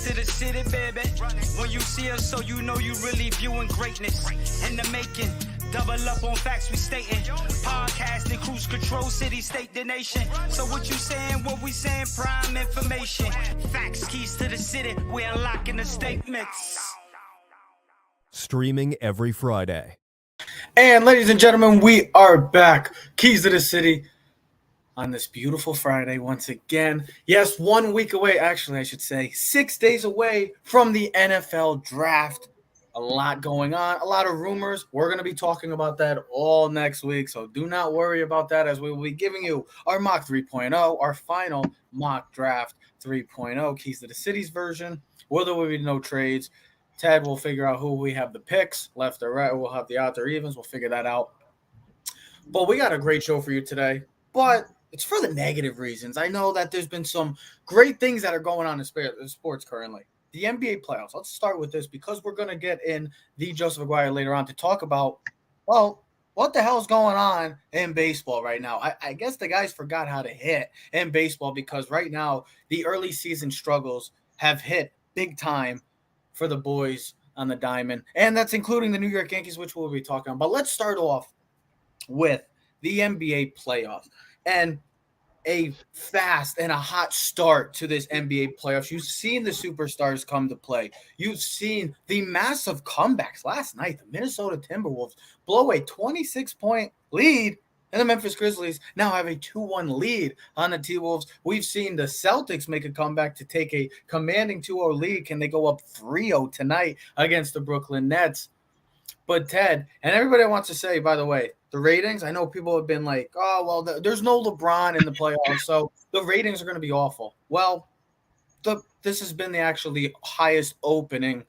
to the city, baby. When you see us, so you know you really viewing greatness in the making. Double up on facts we stating. Podcasting, cruise control, city, state, the nation. So what you saying, what we saying, prime information. Facts, keys to the city, we unlocking the statements. Streaming every Friday. And ladies and gentlemen, we are back. Keys to the City on this beautiful Friday once again. Yes, 1 week away, actually I should say, 6 days away from the NFL draft. A lot going on, a lot of rumors. We're going to be talking about that all next week, so do not worry about that, as we will be giving you our mock 3.0, our final mock draft 3.0, Keys to the City's version, where there will be no trades. Ted will figure out who we have the picks, left or right. We'll have the odds or evens. We'll figure that out. But we got a great show for you today, but it's for the negative reasons. I know that there's been some great things that are going on in sports currently. The NBA playoffs. Let's start with this because we're going to get in the Joseph Aguirre later on to talk about, well, what the hell's going on in baseball right now? I guess the guys forgot how to hit in baseball because right now the early season struggles have hit big time for the boys on the diamond, and that's including the New York Yankees, which we'll be talking about. But let's start off with the NBA playoffs and a fast and a hot start to this NBA playoffs. You've seen the superstars come to play. You've seen the massive comebacks. Last night, the Minnesota Timberwolves blow a 26-point lead, and the Memphis Grizzlies now have a 2-1 lead on the T-Wolves. We've seen the Celtics make a comeback to take a commanding 2-0 lead. Can they go up 3-0 tonight against the Brooklyn Nets? But Ted, and everybody wants to say, by the way, the ratings, I know people have been like, oh, well, there's no LeBron in the playoffs, so the ratings are going to be awful. Well, this has been the highest opening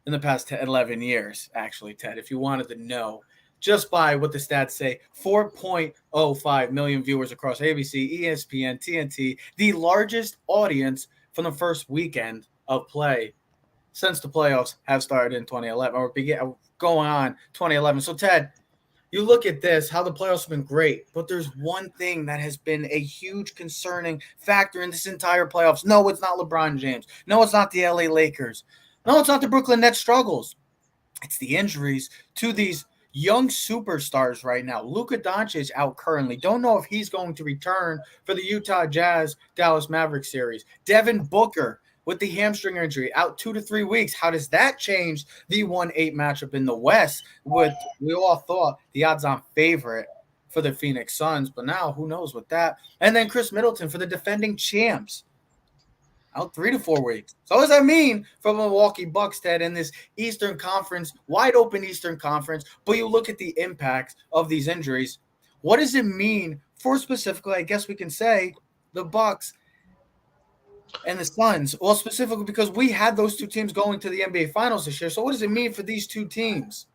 in the past 11 years, actually, Ted, if you wanted to know. Just by what the stats say, 4.05 million viewers across ABC, ESPN, TNT, the largest audience from the first weekend of play since the playoffs have started in 2011 or going on 2011. So, Ted, you look at this, how the playoffs have been great, but there's one thing that has been a huge concerning factor in this entire playoffs. No, it's not LeBron James. No, it's not the LA Lakers. No, it's not the Brooklyn Nets struggles. It's the injuries to these young superstars right now. Luka Doncic out currently. Don't know if he's going to return for the Utah Jazz Dallas Mavericks series. Devin Booker with the hamstring injury out 2 to 3 weeks. How does that change the 1-8 matchup in the West? With we all thought the odds-on favorite for the Phoenix Suns, but now who knows with that? And then Chris Middleton for the defending champs, out 3 to 4 weeks. So what does that mean for Milwaukee Bucks, Ted, in this Eastern Conference, wide open Eastern Conference? But you look at the impacts of these injuries. What does it mean for specifically, I guess we can say, the Bucks and the Suns? Well, specifically because we had those two teams going to the NBA Finals this year. So what does it mean for these two teams?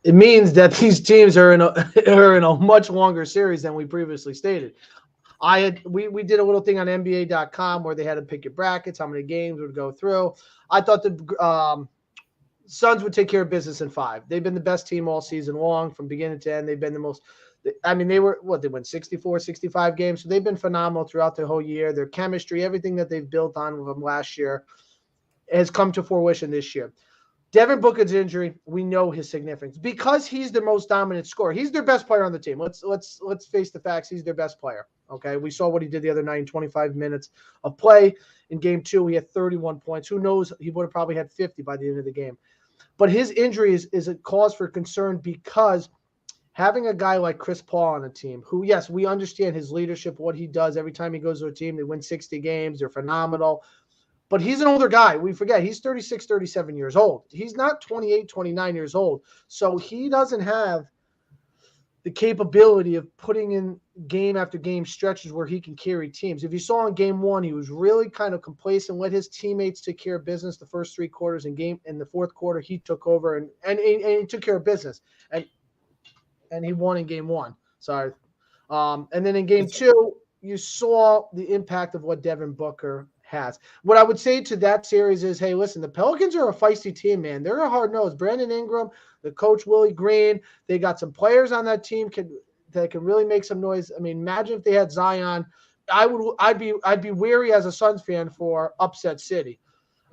It means that these teams are in a much longer series than we previously stated. We did a little thing on NBA.com where they had to pick your brackets, how many games would go through. I thought the Suns would take care of business in 5. They've been the best team all season long from beginning to end. They've been the most – I mean, they won 64, 65 games. So they've been phenomenal throughout the whole year. Their chemistry, everything that they've built on from last year has come to fruition this year. Devin Booker's injury, we know his significance because he's the most dominant scorer. He's their best player on the team. Let's face the facts. He's their best player. Okay, we saw what he did the other night in 25 minutes of play. In game 2, he had 31 points. Who knows? He would have probably had 50 by the end of the game. But his injury is a cause for concern because having a guy like Chris Paul on a team who, yes, we understand his leadership, what he does every time he goes to a team. They win 60 games. They're phenomenal. But he's an older guy. We forget he's 36, 37 years old. He's not 28, 29 years old. So he doesn't have the capability of putting in game after game stretches where he can carry teams. If you saw in game 1, he was really kind of complacent, let his teammates take care of business the first 3 quarters. In the fourth quarter, he took over and he took care of business. And he won in game 1. Sorry. And then in game 2, you saw the impact of what Devin Booker has. What I would say to that series is, hey, listen, the Pelicans are a feisty team, man. They're a hard nose. Brandon Ingram, the coach Willie Green, they got some players on that team that can really make some noise. I mean, imagine if they had Zion. I'd be wary as a Suns fan for upset city.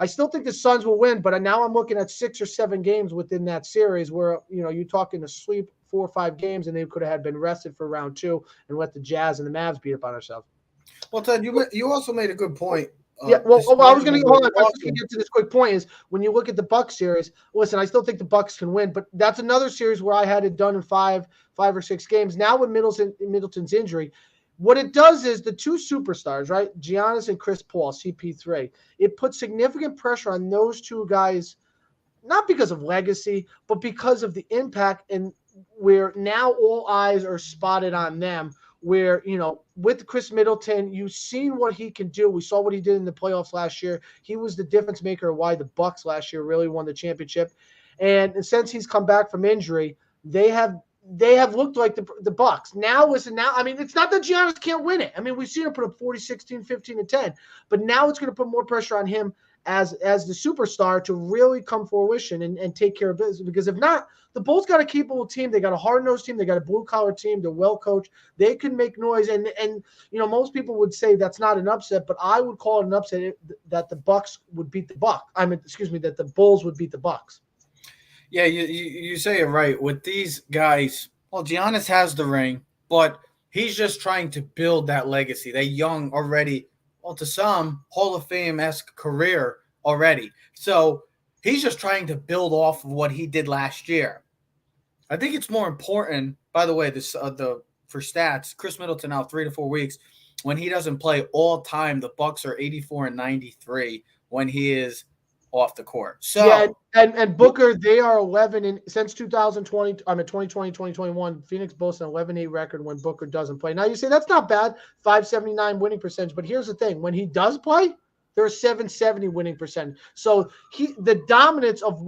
I still think the Suns will win, but now I'm looking at 6 or 7 games within that series where, you're talking to sweep 4 or 5 games, and they could have been rested for round 2 and let the Jazz and the Mavs beat up on themselves. Well, Ted, you also made a good point. Yeah, well, I was going to hold on. I was going to get to this quick point is when you look at the Bucks series. Listen, I still think the Bucks can win, but that's another series where I had it done in 5 or 6 games. Now with Middleton's injury, what it does is the two superstars, right, Giannis and Chris Paul, CP3. It puts significant pressure on those two guys, not because of legacy, but because of the impact, and where now all eyes are spotted on them. Where, with Chris Middleton, you've seen what he can do. We saw what he did in the playoffs last year. He was the difference maker why the Bucks last year really won the championship. And since he's come back from injury, they have looked like the Bucks. Now, it's not that Giannis can't win it. I mean, we've seen him put up 40, 16, 15, and 10. But now it's going to put more pressure on him as the superstar to really come fruition and take care of business. Because if not, the Bulls got a capable team. They got a hard-nosed team. They got a blue-collar team. They're well-coached. They can make noise. And most people would say that's not an upset, but I would call it an upset that the Bucks would beat the Bucks. That the Bulls would beat the Bucks. Yeah, you say it right. With these guys, well, Giannis has the ring, but he's just trying to build that legacy. They're young already. Well, to some, Hall of Fame-esque career already. So he's just trying to build off of what he did last year. I think it's more important, by the way, for stats, Chris Middleton out 3 to 4 weeks. When he doesn't play all time, the Bucks are 84 and 93 when he is off the court. So yeah, and Booker, they are 11 since 2020. 2021. Phoenix boasts an 11-8 record when Booker doesn't play. Now you say that's not bad, 579 winning percentage. But here's the thing: when he does play, they're a 770 winning percentage. So the dominance of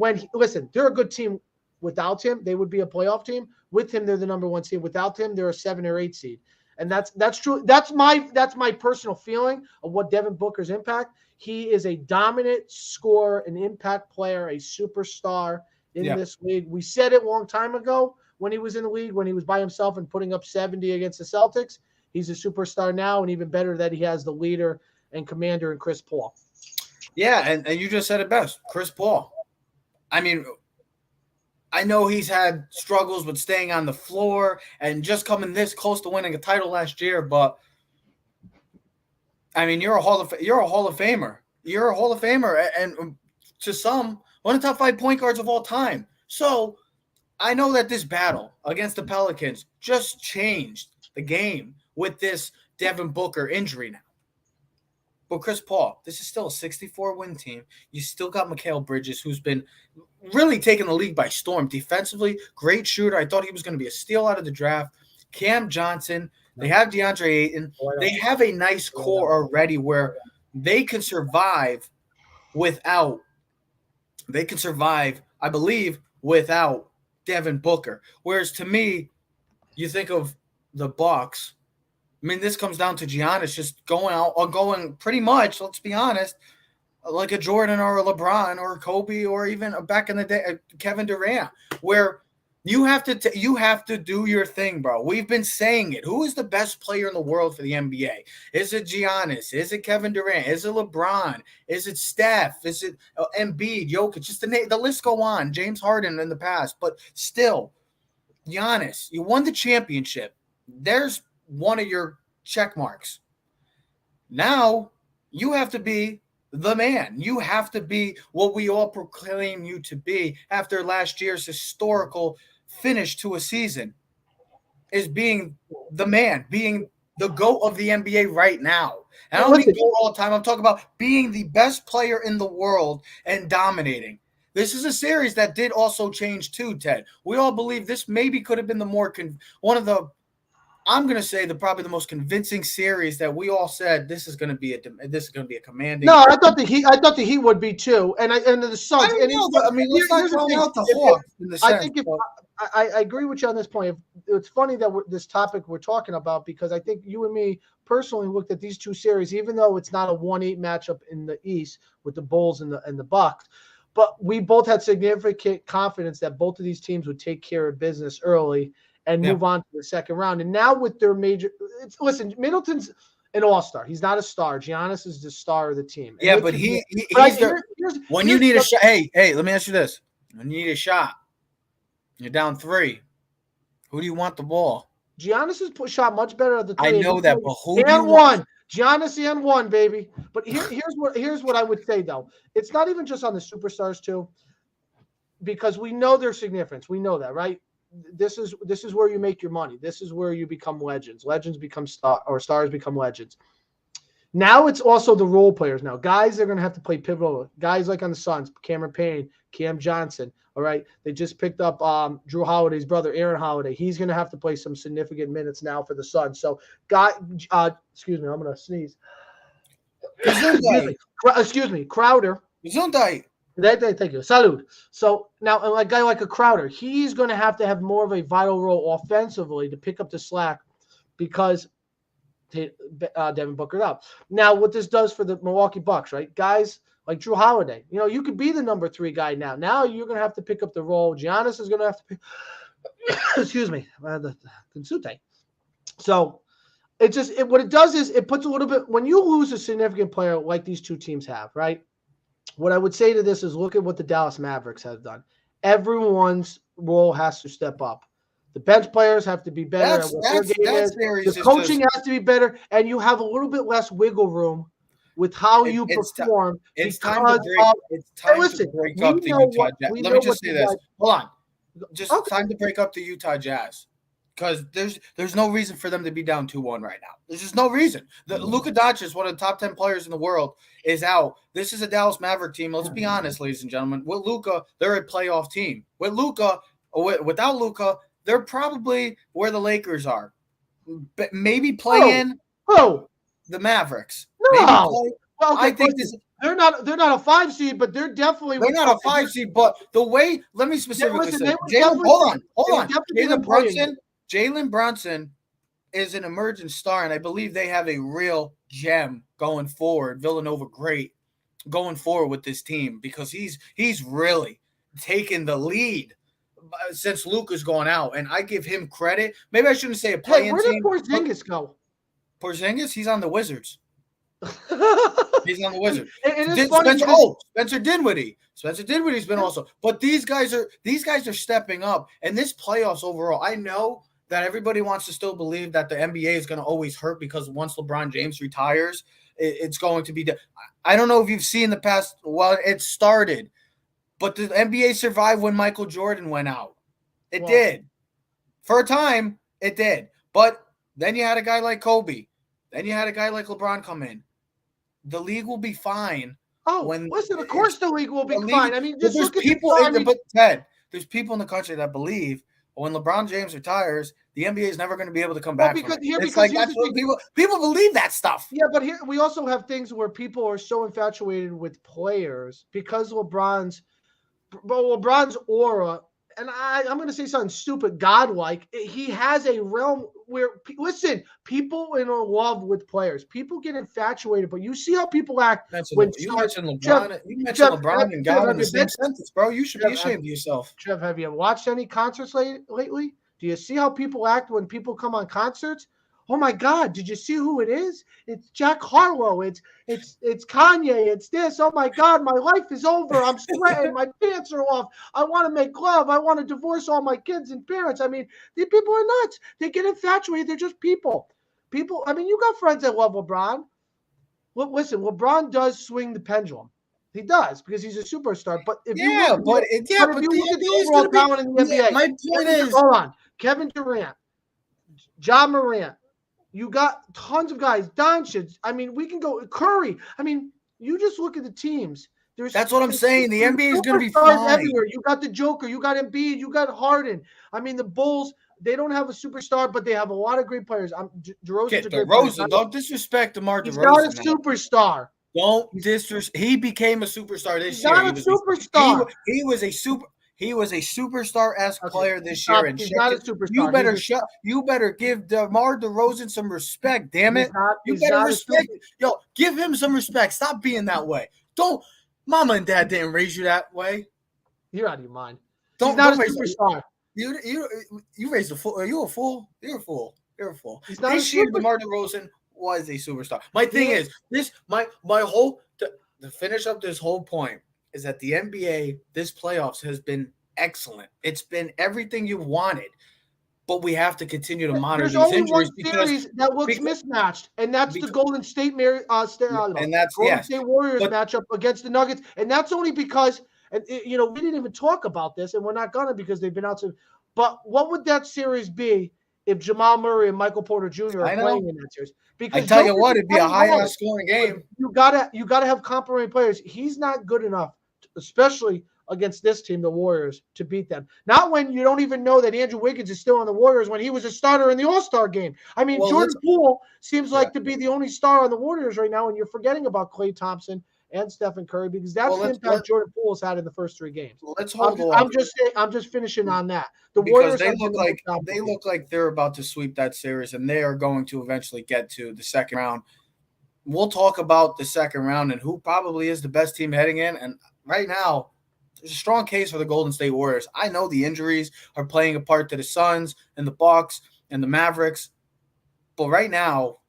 they're a good team. Without him, they would be a playoff team. With him, they're the number 1 seed. Without him, they're a 7 or 8 seed. And that's true. That's my personal feeling of what Devin Booker's impact. He is a dominant scorer, an impact player, a superstar in this league. We said it a long time ago when he was in the league, when he was by himself and putting up 70 against the Celtics. He's a superstar now, and even better that he has the leader and commander in Chris Paul. Yeah, and you just said it best, Chris Paul. I mean, I know he's had struggles with staying on the floor and just coming this close to winning a title last year, but I mean, you're a Hall of Famer. You're a Hall of Famer, and to some, one of the top 5 point guards of all time. So I know that this battle against the Pelicans just changed the game with this Devin Booker injury now. But Chris Paul, this is still a 64-win team. You still got Mikal Bridges, who's been really taking the league by storm defensively. Great shooter. I thought he was going to be a steal out of the draft. Cam Johnson. They have DeAndre Ayton. They have a nice core already where they can survive I believe, without Devin Booker. Whereas to me, you think of the Bucks. I mean, this comes down to Giannis just going pretty much, let's be honest, like a Jordan or a LeBron or a Kobe or even back in the day, Kevin Durant, where you have to do your thing, bro. We've been saying it. Who is the best player in the world for the NBA? Is it Giannis? Is it Kevin Durant? Is it LeBron? Is it Steph? Is it Embiid, Jokic? Just the list go on. James Harden in the past. But still, Giannis, you won the championship. There's one of your check marks. Now you have to be the man. You have to be what we all proclaim you to be after last year's historical finish to a season, is being the man, being the GOAT of the NBA right now. And I don't mean GOAT all the time. I'm talking about being the best player in the world and dominating. This is a series that did also change too, Ted. We all believe this maybe could have been probably the most convincing series that we all said this is going to be a commanding. No, I thought the Heat would be too, and the Suns. Let's not throw out the Hawks in the sense. I agree with you on this point. It's funny that this topic we're talking about, because I think you and me personally looked at these two series, even though it's not a 1-8 matchup in the East with the Bulls and the Bucks, but we both had significant confidence that both of these teams would take care of business early and move on to the second round. And now with their Middleton's an all-star. He's not a star. Giannis is the star of the team. And Yeah, but he's when you need a shot. Hey, let me ask you this: when you need a shot, you're down 3. Who do you want the ball? Giannis has shot much better at the 3. I know that, but who do you and want? Giannis and 1, baby. But here's what I would say though. It's not even just on the superstars too, because we know their significance. We know that, right? This is where you make your money. This is where you become legends. Legends become stars become legends. Now it's also the role players. Now guys are going to have to play pivotal. Guys like on the Suns, Cameron Payne, Cam Johnson. All right, they just picked up Drew Holiday's brother, Aaron Holiday. He's going to have to play some significant minutes now for the Suns. So, excuse me, I'm going to sneeze. Excuse me, Crowder. Gesundheit. Thank you. Salud. So now a guy like a Crowder, he's going to have more of a vital role offensively to pick up the slack because Devin Booker up. Now, what this does for the Milwaukee Bucks, right? Guys like Drew Holiday, you could be the number 3 guy now. Now you're going to have to pick up the role. Giannis is going to have to pick excuse me, the Consulte. So what it does is it puts a little bit, when you lose a significant player like these two teams have, right? What I would say to this is look at what the Dallas Mavericks have done. Everyone's role has to step up. The bench players have to be better at what their game is. The coaching has to be better, and you have a little bit less wiggle room with how you perform. It's time to break up the Utah Jazz. Let me just say this. Hold on. Just time to break up the Utah Jazz. Because there's no reason for them to be down 2-1 right now. There's just no reason. Luka Doncic, one of the top 10 players in the world, is out. This is a Dallas Maverick team. Let's be honest, ladies and gentlemen. With Luka, they're a playoff team. Without Luka, they're probably where the Lakers are. Maybe playing the Mavericks. No. I think they're not a 5 seed, but they're definitely not a 5 seed. But the way, let me specifically say, hold on. Jalen Brunson is an emerging star, and I believe they have a real gem going forward. Villanova great going forward with this team because he's really taken the lead since Luka's gone out, and I give him credit. Maybe I shouldn't say a play-in team. Where did Porzingis go? Porzingis, he's on the Wizards. He's on the Wizards. Spencer Dinwiddie. Spencer Dinwiddie's been also, but these guys are stepping up, and this playoffs overall. I know that everybody wants to still believe that the NBA is going to always hurt because once LeBron James retires, it's going to be. I don't know if you've seen the past. Well, it started, but the NBA survived when Michael Jordan went out. It did. For a time, it did. But then you had a guy like Kobe. Then you had a guy like LeBron come in. The league will be fine. Listen, of course the league will be fine. I mean, just there's look at people but Ted, there's people in the country that believe when LeBron James retires, the NBA is never going to be able to come back. That's what people believe that stuff. Yeah, but here we also have things where people are so infatuated with players because LeBron's aura, and I'm going to say something stupid, godlike. He has a realm where, listen, people are in love with players. People get infatuated, but you see how people act. You mentioned LeBron and God in the same sentence, bro. You should be ashamed of yourself. Trev, have you watched any concerts lately? Do you see how people act when people come on concerts? Oh my God! Did you see who it is? It's Jack Harlow. It's Kanye. It's this. Oh my God! My life is over. I'm sweating. My pants are off. I want to make love. I want to divorce all my kids and parents. I mean, these people are nuts. They get infatuated. They're just people. People. I mean, you got friends that love LeBron. Well, listen, LeBron does swing the pendulum. He does because he's a superstar. But if you look at the overall talent in the NBA, my point is, hold on, Kevin Durant, Ja Morant. You got tons of guys. Doncic. I mean, we can go Curry. I mean, you just look at the teams. That's what I'm saying. The NBA is going to be fine. Everywhere. You got the Joker. You got Embiid. You got Harden. I mean, the Bulls. They don't have a superstar, but they have a lot of great players. DeRozan's a great player. Don't disrespect DeMar DeRozan. He's not a superstar. Don't disrespect. He became a superstar this year. He's not a superstar. He was a superstar-esque player this year. And he's not a superstar. You better give DeMar DeRozan some respect, damn it. You better respect. Yo, give him some respect. Stop being that way. Don't. Mama and Dad didn't raise you that way. You're out of your mind. He's not a superstar. You raised a fool. Are you a fool? You're a fool. He's not this year, DeMar DeRozan was a superstar. My thing is this. My whole to finish up this whole point is that the NBA this playoffs has been excellent. It's been everything you wanted. But we have to continue to monitor There's these only one injuries series that looks mismatched, and that's the Golden State Golden State Warriors matchup against the Nuggets, and that's only because, and we didn't even talk about this, and we're not gonna because they've been out to. But what would that series be if Jamal Murray and Michael Porter Jr. are playing in that series? Because I tell you what, it'd be a high scoring game. You gotta have complementary players. He's not good enough, especially against this team, the Warriors, to beat them. Not when you don't even know that Andrew Wiggins is still on the Warriors when he was a starter in the All-Star game. I mean, Jordan Poole seems like to be the only star on the Warriors right now, and you're forgetting about Klay Thompson and Stephen Curry because that's the impact Jordan Poole's had in the first 3 games. Let's hold on. I'm just finishing on that. The because Warriors they look like they're about to sweep that series, and they are going to eventually get to the second round. We'll talk about the second round and who probably is the best team heading in. And right now, there's a strong case for the Golden State Warriors. I know the injuries are playing a part to the Suns and the Bucks and the Mavericks, but right now,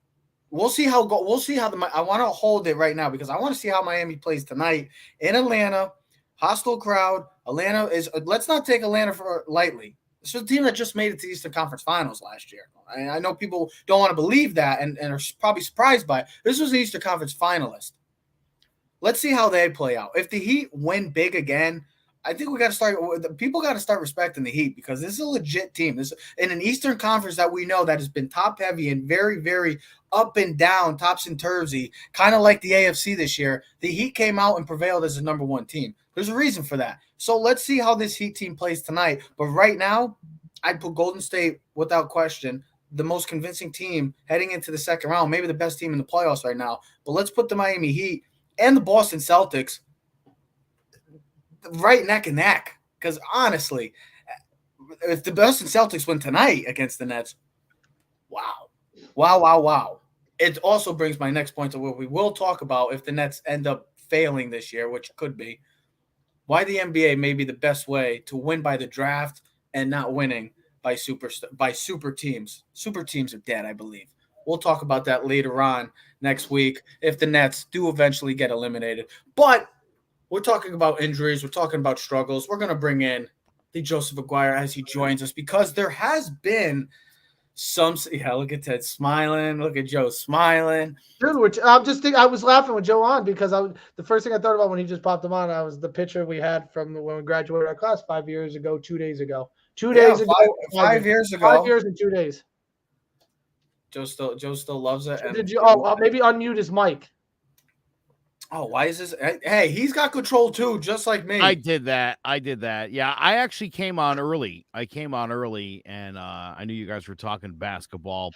we'll see how I want to hold it right now because I want to see how Miami plays tonight in Atlanta. Hostile crowd. Atlanta is. Let's not take Atlanta for lightly. It's a team that just made it to the Eastern Conference Finals last year. I know people don't want to believe that and are probably surprised by it. This was an Eastern Conference finalist. Let's see how they play out. If the Heat win big again, I think we got to start. People got to start respecting the Heat because this is a legit team. This in an Eastern Conference that we know that has been top heavy and very, very up and down, tops and turvsy, kind of like the AFC this year. The Heat came out and prevailed as the number 1 team. There's a reason for that. So let's see how this Heat team plays tonight. But right now, I'd put Golden State without question the most convincing team heading into the second round, maybe the best team in the playoffs right now. But let's put the Miami Heat and the Boston Celtics right neck and neck. Because honestly, if the Boston Celtics win tonight against the Nets, wow. It also brings my next point to what we will talk about if the Nets end up failing this year, which could be, why the NBA may be the best way to win by the draft and not winning by super teams. Super teams are dead, I believe. We'll talk about that later on next week if the Nets do eventually get eliminated. But we're talking about injuries. We're talking about struggles. We're going to bring in the Joseph Aguirre as he joins us because there has been some – look at Ted smiling. Look at Joe smiling. Dude, I was laughing with Joe on because the first thing I thought about when he just popped him on, I was the picture we had from when we graduated our class 5 years ago, 2 days ago. 2 days ago. 5 years ago. 5 years and 2 days. Joe still loves it. Did you? Maybe unmute his mic. Oh, why is this? Hey, he's got control too, just like me. I did that. Yeah, I actually came on early. And I knew you guys were talking basketball.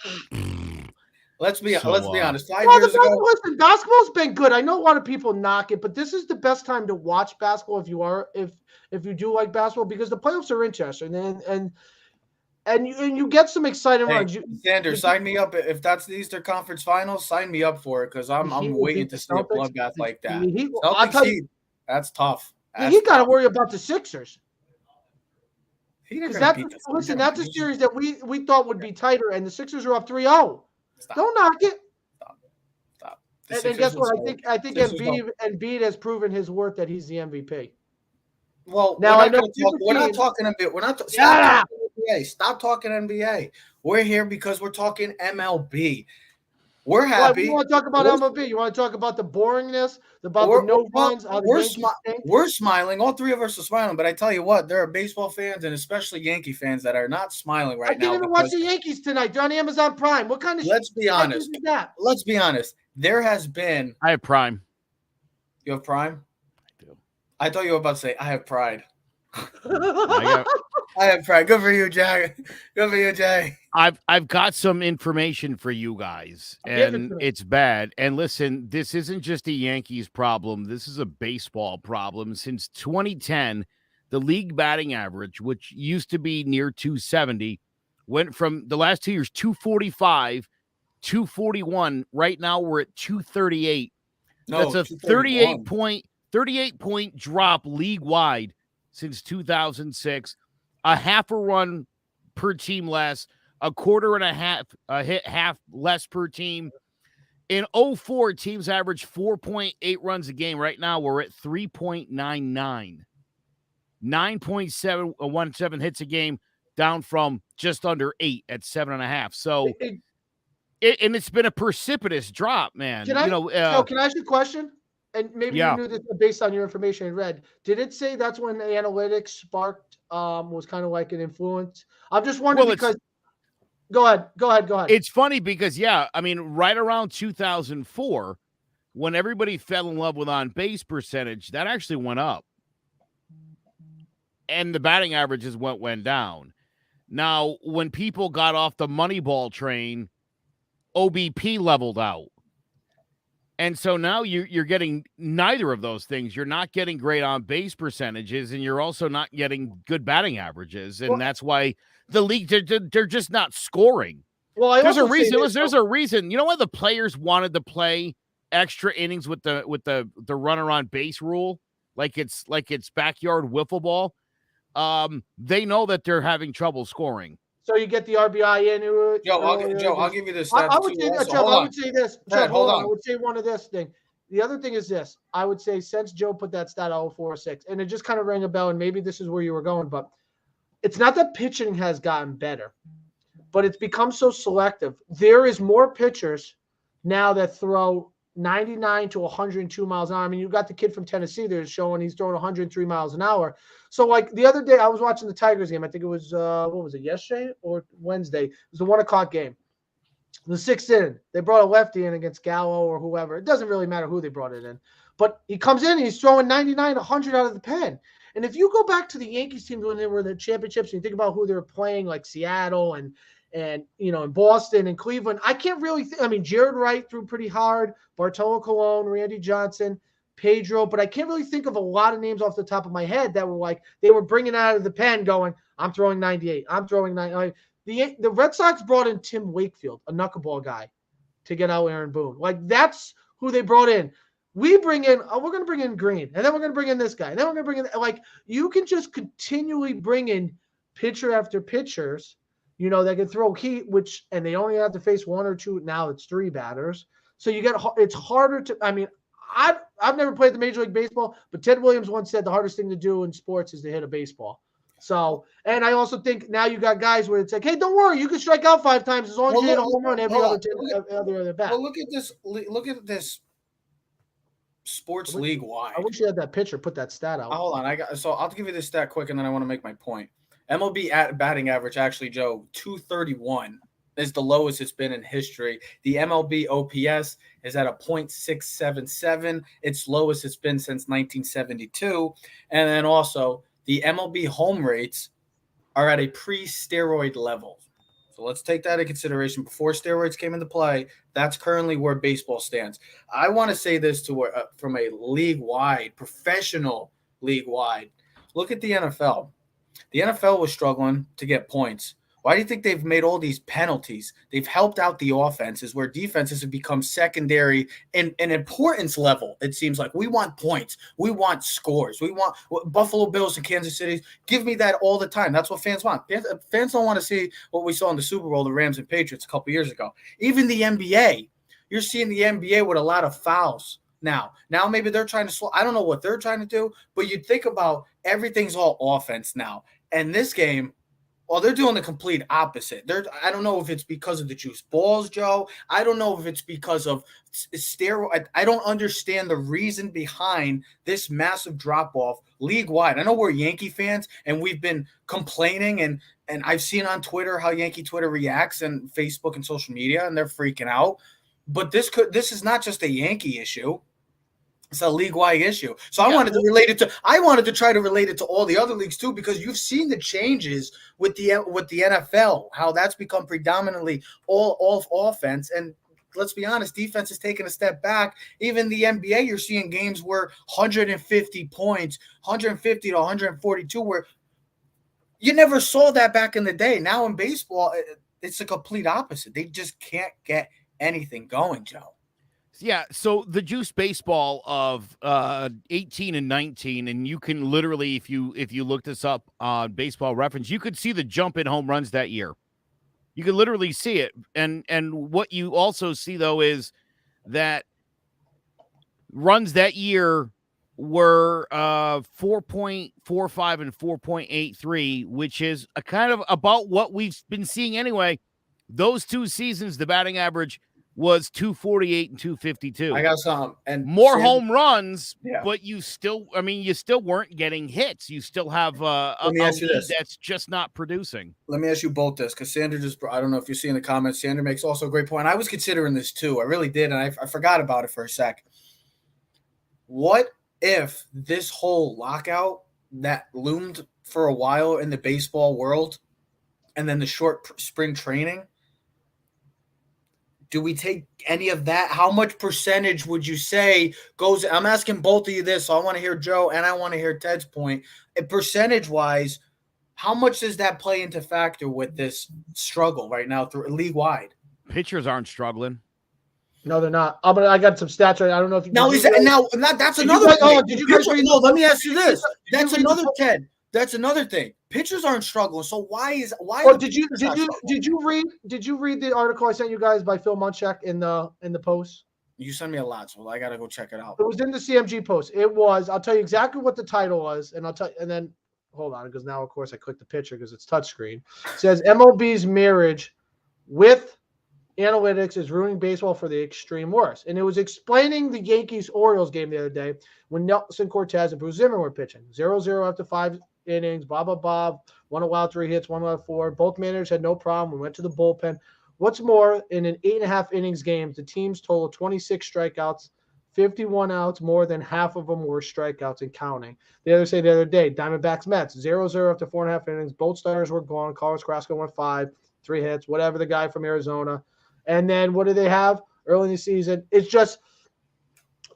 Let's be honest. 5 years ago, listen, basketball's been good. I know a lot of people knock it, but this is the best time to watch basketball if you do like basketball because the playoffs are interesting and you get some exciting runs. Sanders, sign me up if that's the Eastern Conference Finals. Sign me up for it because I'm waiting to see a bloodbath like that. That's tough. He got to worry about the Sixers. That's a series that we thought would be tighter, and the Sixers are up 3-0. Don't knock it. Stop. And guess what? I think Embiid has proven his worth that he's the MVP. Well, now we're not talking NBA. We're not. Stop talking NBA. We're here because we're talking MLB. We're happy. You want to talk about MLB? You want to talk about the boringness, the no runs? We're smiling. All 3 of us are smiling. But I tell you what, there are baseball fans and especially Yankee fans that are not smiling right now. I didn't even watch the Yankees tonight. They're on Amazon Prime. What kind of? Let's be honest. Let's be honest. There has been. I have Prime. You have Prime? I do. I thought you were about to say I have pride. I have pride. Good for you, Jay. Good for you, Jay. I've got some information for you guys, and it's bad. And listen, this isn't just a Yankees problem. This is a baseball problem. Since 2010, the league batting average, which used to be near 270, went from the last 2 years 245, 241. Right now we're at 238. That's a 38 point drop league wide since 2006. A half a run per team less, a quarter and a half, a hit half less per team. In 04, teams averaged 4.8 runs a game. Right now, we're at 3.99. 9.717 hits a game, down from just under 8 at 7.5. So, and it's been a precipitous drop, man. Can I ask you a question? And maybe you knew this based on your information I read. Did it say that's when the analytics sparked was kind of like an influence? I'm just wondering because go ahead. It's funny because right around 2004, when everybody fell in love with on base percentage, that actually went up. And the batting averages went down. Now, when people got off the Moneyball train, OBP leveled out. And so now you're getting neither of those things. You're not getting great on base percentages, and you're also not getting good batting averages. And that's why the league, they're just not scoring. Well, there's a reason. There's a reason. You know why the players wanted to play extra innings with the runner on base rule, like it's backyard wiffle ball? They know that they're having trouble scoring. So you get the RBI in. Joe, I'll give you this. I would say this. Hold on. I would say one of this thing. The other thing is this. I would say since Joe put that stat at 04-06, and it just kind of rang a bell, and maybe this is where you were going, but it's not that pitching has gotten better, but it's become so selective. There is more pitchers now that throw 99 to 102 miles an hour. I mean, you got the kid from Tennessee there showing he's throwing 103 miles an hour. So, like, the other day I was watching the Tigers game. I think it was, yesterday or Wednesday? It was the 1 o'clock game. The 6th inning, they brought a lefty in against Gallo or whoever. It doesn't really matter who they brought it in. But he comes in and he's throwing 99, 100 out of the pen. And if you go back to the Yankees teams when they were in the championships and you think about who they were playing, like Seattle and in Boston and Cleveland, I can't really Jared Wright threw pretty hard, Bartolo Colon, Randy Johnson, Pedro, but I can't really think of a lot of names off the top of my head that were like they were bringing out of the pen going, I'm throwing 98, I'm throwing 99. The Red Sox brought in Tim Wakefield, a knuckleball guy, to get out Aaron Boone. Like, that's who they brought in. We're going to bring in Green, and then we're going to bring in this guy, and then we're going to bring in, like, you can just continually bring in pitcher after pitchers, that can throw heat, and they only have to face 1 or 2. Now it's 3 batters. So it's harder to, I've never played the Major League Baseball, but Ted Williams once said the hardest thing to do in sports is to hit a baseball. So, and I also think now you got guys where it's like, hey, don't worry, you can strike out 5 times as long as you hit a home run every other bat. Well, look at this sports league wide. I wish you had that pitcher put that stat out. Hold on, I'll give you this stat quick, and then I want to make my point. MLB batting average, actually, Joe, 231 is the lowest it's been in history. The MLB OPS is at a .677. It's lowest it's been since 1972. And then also the MLB home rates are at a pre-steroid level. So let's take that into consideration. Before steroids came into play, that's currently where baseball stands. I want to say this from a league-wide, professional league-wide. Look at the NFL. The NFL was struggling to get points. Why do you think they've made all these penalties? They've helped out the offenses where defenses have become secondary in an importance level. It seems like we want points. We want scores. We want Buffalo Bills and Kansas City. Give me that all the time. That's what fans want. Fans don't want to see what we saw in the Super Bowl, the Rams and Patriots a couple years ago. Even the NBA, you're seeing the NBA with a lot of fouls. Now maybe they're trying to slow. I don't know what they're trying to do, but you think about everything's all offense now. And this game, well, they're doing the complete opposite. I don't know if it's because of the juice balls, Joe. I don't know if it's because of steroid. I don't understand the reason behind this massive drop-off league-wide. I know we're Yankee fans, and we've been complaining, and I've seen on Twitter how Yankee Twitter reacts and Facebook and social media, and they're freaking out. But this is not just a Yankee issue. It's a league-wide issue. So I wanted to try to relate it to all the other leagues too, because you've seen the changes with the NFL, how that's become predominantly all offense. And let's be honest, defense is taking a step back. Even the NBA, you're seeing games where 150 points, 150 to 142, where you never saw that back in the day. Now in baseball, it's the complete opposite. They just can't get anything going, Joe. Yeah, so the juice baseball of 18 and 19, and you can literally, if you look this up on Baseball Reference, you could see the jump in home runs that year. You could literally see it. And what you also see, though, is that runs that year were 4.45 and 4.83, which is a kind of about what we've been seeing anyway. Those 2 seasons, the batting average was 248 and 252. I got some and more home runs, yeah. But you still weren't getting hits. You still have a lead that's just not producing. Let me ask you both this, because Sandra I don't know if you see in the comments, Sandra makes also a great point. I was considering this too. I really did, and I forgot about it for a sec. What if this whole lockout that loomed for a while in the baseball world and then the short spring training, do we take any of that? How much percentage would you say goes? I'm asking both of you this, so I want to hear Joe and I want to hear Ted's point. And percentage-wise, how much does that play into factor with this struggle right now through league-wide? Pitchers aren't struggling. No, they're not. I got some stats right. I don't know if you now that's another thing. Did you guys read? No, let me ask you this. That's another Ted. That's another thing. Pitchers aren't struggling. So why? Or did you read the article I sent you guys by Phil Munchak in the post? You sent me a lot, so I gotta go check it out. It was in the CMG post. It was. I'll tell you exactly what the title was, and then hold on, because now of course I clicked the picture because it's touchscreen. It says MLB's marriage with analytics is ruining baseball for the extreme worst. And it was explaining the Yankees-Orioles game the other day when Nelson Cortez and Bruce Zimmer were pitching. 0-0 after 5 innings, blah, blah, blah. 1 allowed 3 hits, 1 allowed 4. Both managers had no problem. We went to the bullpen. What's more, in an 8.5 innings game, the teams totaled 26 strikeouts, 51 outs, more than half of them were strikeouts and counting. The other day, Diamondbacks Mets, 0-0 after 4.5 innings. Both starters were gone. Carlos Carrasco went 5, 3 hits, whatever, the guy from Arizona. And then what do they have early in the season? It's just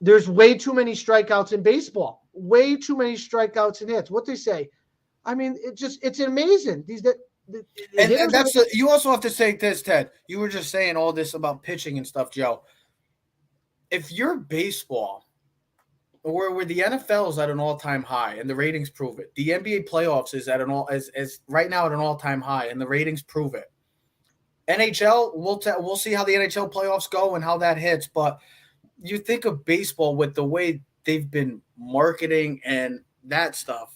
there's way too many strikeouts in baseball, way too many strikeouts and hits. What they say, I mean, it's amazing. And that's you also have to say this, Ted. You were just saying all this about pitching and stuff, Joe. If you're baseball, where the NFL is at an all-time high and the ratings prove it, the NBA playoffs is at is right now at an all-time high and the ratings prove it. NHL, we'll see how the NHL playoffs go and how that hits. But you think of baseball with the way they've been marketing and that stuff.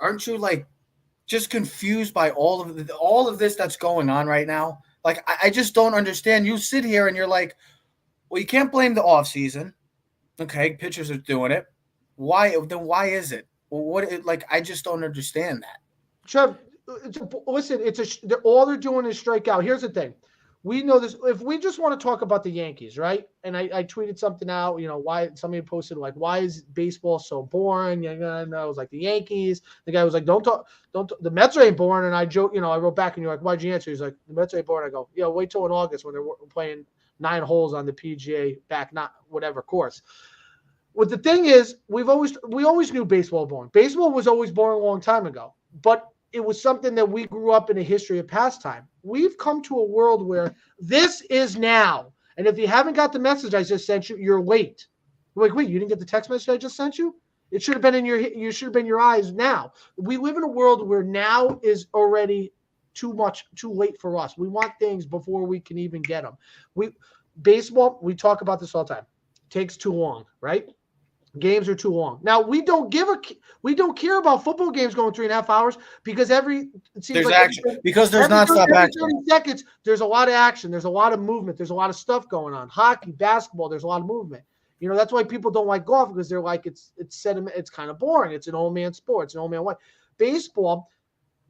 Aren't you like just confused by all of this that's going on right now? Like I just don't understand. You sit here and you're like, well, you can't blame the offseason. Okay, pitchers are doing it. Why? Then why is it? Well, I just don't understand that. Trev, listen, all they're doing is strike out. Here's the thing. We know this. If we just want to talk about the Yankees, right? And I tweeted something out, why somebody posted like, why is baseball so boring? And I was like, the Yankees. The guy was like, don't talk. The Mets ain't boring. And I joke, I wrote back and you're like, why'd you answer? He's like, the Mets ain't boring. I go, wait till in August when they're playing 9 holes on the PGA back, not whatever course. What the thing is, we always knew baseball boring. Baseball was always boring a long time ago, but it was something that we grew up in a history of pastime. We've come to a world where this is now. And if you haven't got the message I just sent you, you're late. You're like, wait, you didn't get the text message I just sent you? It should have been you should have been your eyes now. We live in a world where now is already too late for us. We want things before we can even get them. Baseball, we talk about this all the time. Takes too long, right? Games are too long. Now we don't care about football games going 3.5 hours because there's action because there's nonstop action. 30 seconds, there's a lot of action. There's a lot of movement. There's a lot of stuff going on. Hockey, basketball, there's a lot of movement. That's why people don't like golf because they're like it's kind of boring. It's an old man sport. It's an old man way. Baseball,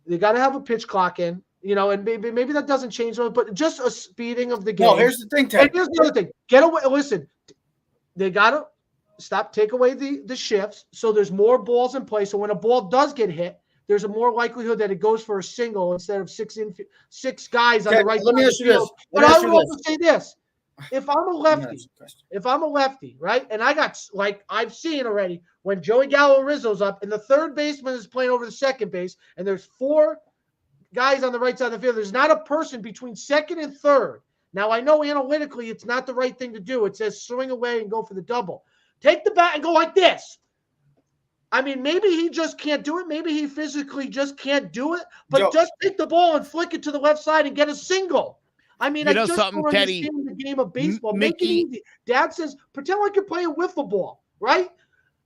they got to have a pitch clock in. And maybe that doesn't change, but just a speeding of the game. No, here's the thing, Ted. And here's the other thing. Get away. Listen, they got to take away the shifts so there's more balls in play. So when a ball does get hit, there's a more likelihood that it goes for a single instead of six guys on the right. Let me ask you this. But I will also say this. If I'm a lefty, right, and I got I've seen already when Joey Gallo Rizzo's up and the third baseman is playing over the second base and there's 4 guys on the right side of the field. There's not a person between second and third. Now, I know analytically it's not the right thing to do. It says swing away and go for the double. Take the bat and go like this. I mean, maybe he just can't do it. Maybe he physically just can't do it. But just take the ball and flick it to the left side and get a single. I mean, You I know just something, don't Teddy? understand the game of baseball. Make it Mickey, easy. Dad says, pretend like you're playing wiffle ball, right?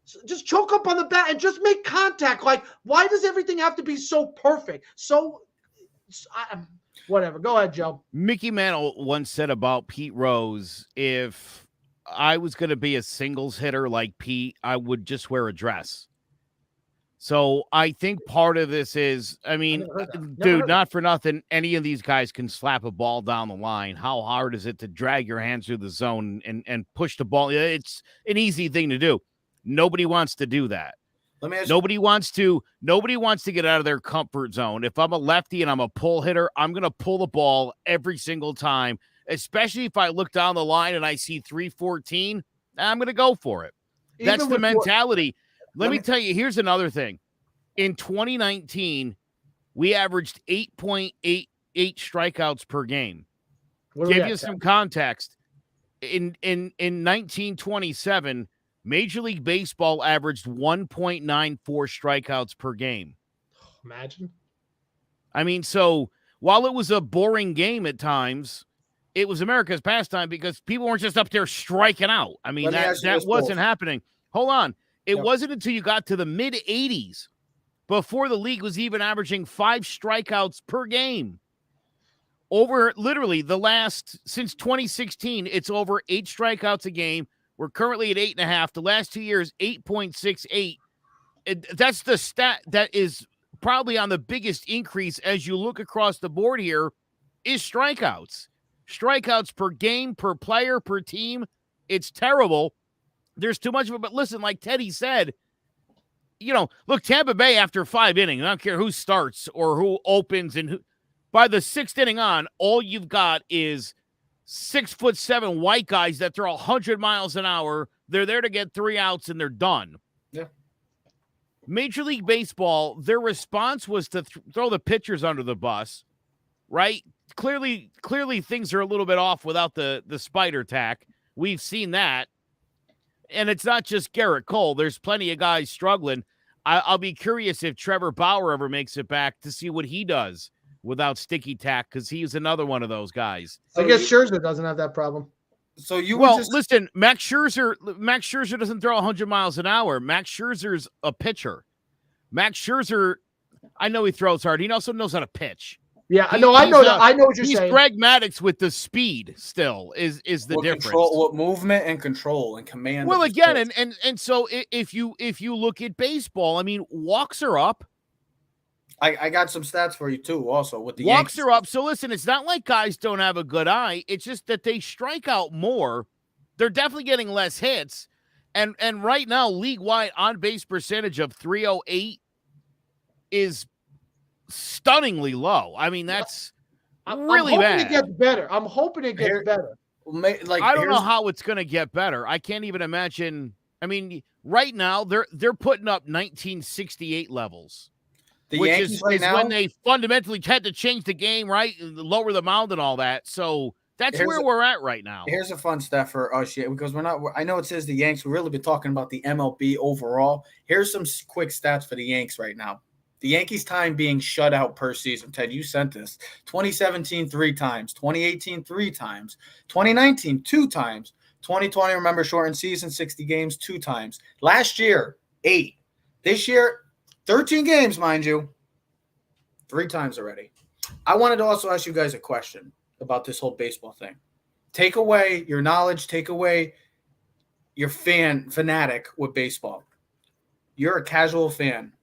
So just choke up on the bat and just make contact. Like, why does everything have to be so perfect? Whatever. Go ahead, Joe. Mickey Mantle once said about Pete Rose, if I was going to be a singles hitter like Pete, I would just wear a dress. So I think part of this is, I mean, dude, not for nothing, any of these guys can slap a ball down the line. How hard is it to drag your hands through the zone and push the ball? It's an easy thing to do. Nobody wants to do that. Nobody wants to get out of their comfort zone. If I'm a lefty and I'm a pull hitter, I'm going to pull the ball every single time, especially if I look down the line and I see 314, I'm going to go for it. That's the mentality. Let me tell you, here's another thing. In 2019, we averaged 8.88 strikeouts per game. Give you some context. In 1927, Major League Baseball averaged 1.94 strikeouts per game. Imagine. I mean, so while it was a boring game at times, it was America's pastime because people weren't just up there striking out. I mean, that wasn't happening. Hold on. It wasn't until you got to the mid-'80s before the league was even averaging 5 strikeouts per game. Over literally since 2016, it's over 8 strikeouts a game. We're currently at 8.5. The last 2 years, 8.68. That's the stat that is probably on the biggest increase as you look across the board here is strikeouts. Strikeouts per game, per player, per team. It's terrible. There's too much of it. But listen, like Teddy said, look, Tampa Bay after 5 innings, I don't care who starts or who opens and who. By the 6th inning on, all you've got is 6'7" white guys that throw 100 miles an hour. They're there to get 3 outs and they're done. Yeah. Major League Baseball, their response was to throw the pitchers under the bus, right? Clearly things are a little bit off without the spider tack. We've seen that. And it's not just Garrett Cole. There's plenty of guys struggling. I'll be curious if Trevor Bauer ever makes it back to see what he does without sticky tack, because he's another one of those guys. I guess Scherzer doesn't have that problem. So listen, Max Scherzer doesn't throw 100 miles an hour. Max Scherzer's a pitcher. Max Scherzer, I know he throws hard. He also knows how to pitch. Yeah, I know that. I know what you're saying. He's pragmatics with the speed. Still, is the difference. What movement and control and command. Well, again, and so if you look at baseball, I mean, walks are up. I got some stats for you too. Also, with the walks Yankees. Are up. So listen, it's not like guys don't have a good eye. It's just that they strike out more. They're definitely getting less hits, and right now, league wide on base percentage of 308 is stunningly low. I mean, that's really bad. I'm hoping it gets better. I'm hoping it gets better. I don't know how it's going to get better. I can't even imagine. I mean, right now they're putting up 1968 levels, which is when they fundamentally had to change the game, right? Lower the mound and all that. So that's where we're at right now. Here's a fun stat for us, because we're not. I know it says the Yanks. We've really been talking about the MLB overall. Here's some quick stats for the Yanks right now. The Yankees' time being shut out per season. Ted, you sent this. 2017, 3 times. 2018, 3 times. 2019, 2 times. 2020, remember, shortened season, 60 games, 2 times. Last year, 8. This year, 13 games, mind you. 3 times already. I wanted to also ask you guys a question about this whole baseball thing. Take away your knowledge. Take away your fanatic with baseball. You're a casual fan.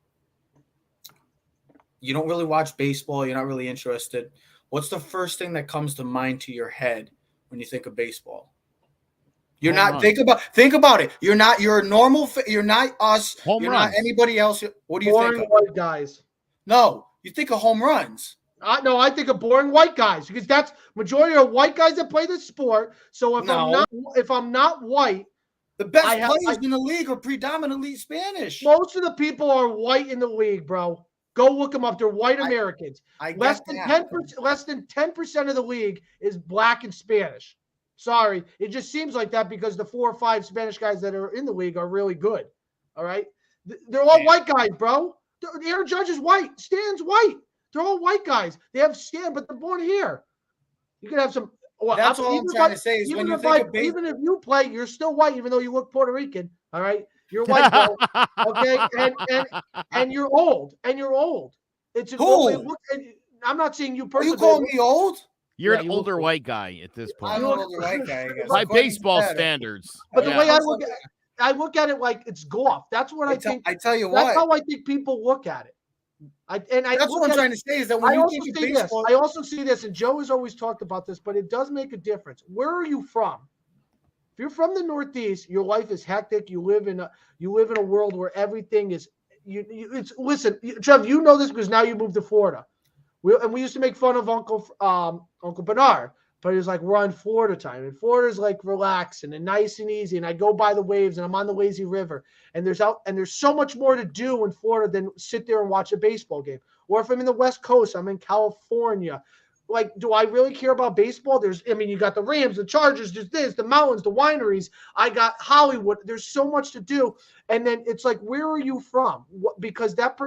You don't really watch baseball. You're not really interested. What's the first thing that comes to mind to your head when you think of baseball? You're not think about it. You're a normal. You're not us. You're not anybody else. What do you think of? White guys. No, you think of home runs. No, I think of boring white guys, because that's majority of white guys that play the sport. So if I'm not white, the best players in the league are predominantly Spanish. Most of the people are white in the league, bro. Go look them up. They're white Americans. Less than 10% of the league is black and Spanish. Sorry, it just seems like that because the 4 or 5 Spanish guys that are in the league are really good. All right, they're all white guys, bro. Aaron Judge is white. Stan's white. They're all white guys. They have Stan, but they're born here. You can have some. Well, That's all I'm trying to say is when you think of baseball. Even if you play, you're still white, even though you look Puerto Rican. All right, you're white, bro. Okay, and you're old, It's Who? I'm not saying you Are personally. you calling me old? You're an older white guy at this point. I'm an older white guy. I guess. By baseball standards. But the way I look at it like it's golf. That's what I think. I tell you That's what. how I think people look at it. That's what I'm trying to say is that when you think of baseball, I also see this, and Joe has always talked about this, but it does make a difference. Where are you from? If you're from the Northeast, your life is hectic. You live in a world where everything is. Listen, Trev, you know this because now you moved to Florida. We used to make fun of Uncle Bernard, but he was like, we're on Florida time, and Florida's like relaxing and nice and easy. And I go by the waves, and I'm on the lazy river, and there's so much more to do in Florida than sit there and watch a baseball game. Or if I'm in the West Coast, I'm in California. Like, do I really care about baseball? You got the Rams, the Chargers, the mountains, the wineries. I got Hollywood. There's so much to do. And then it's like, where are you from? Because that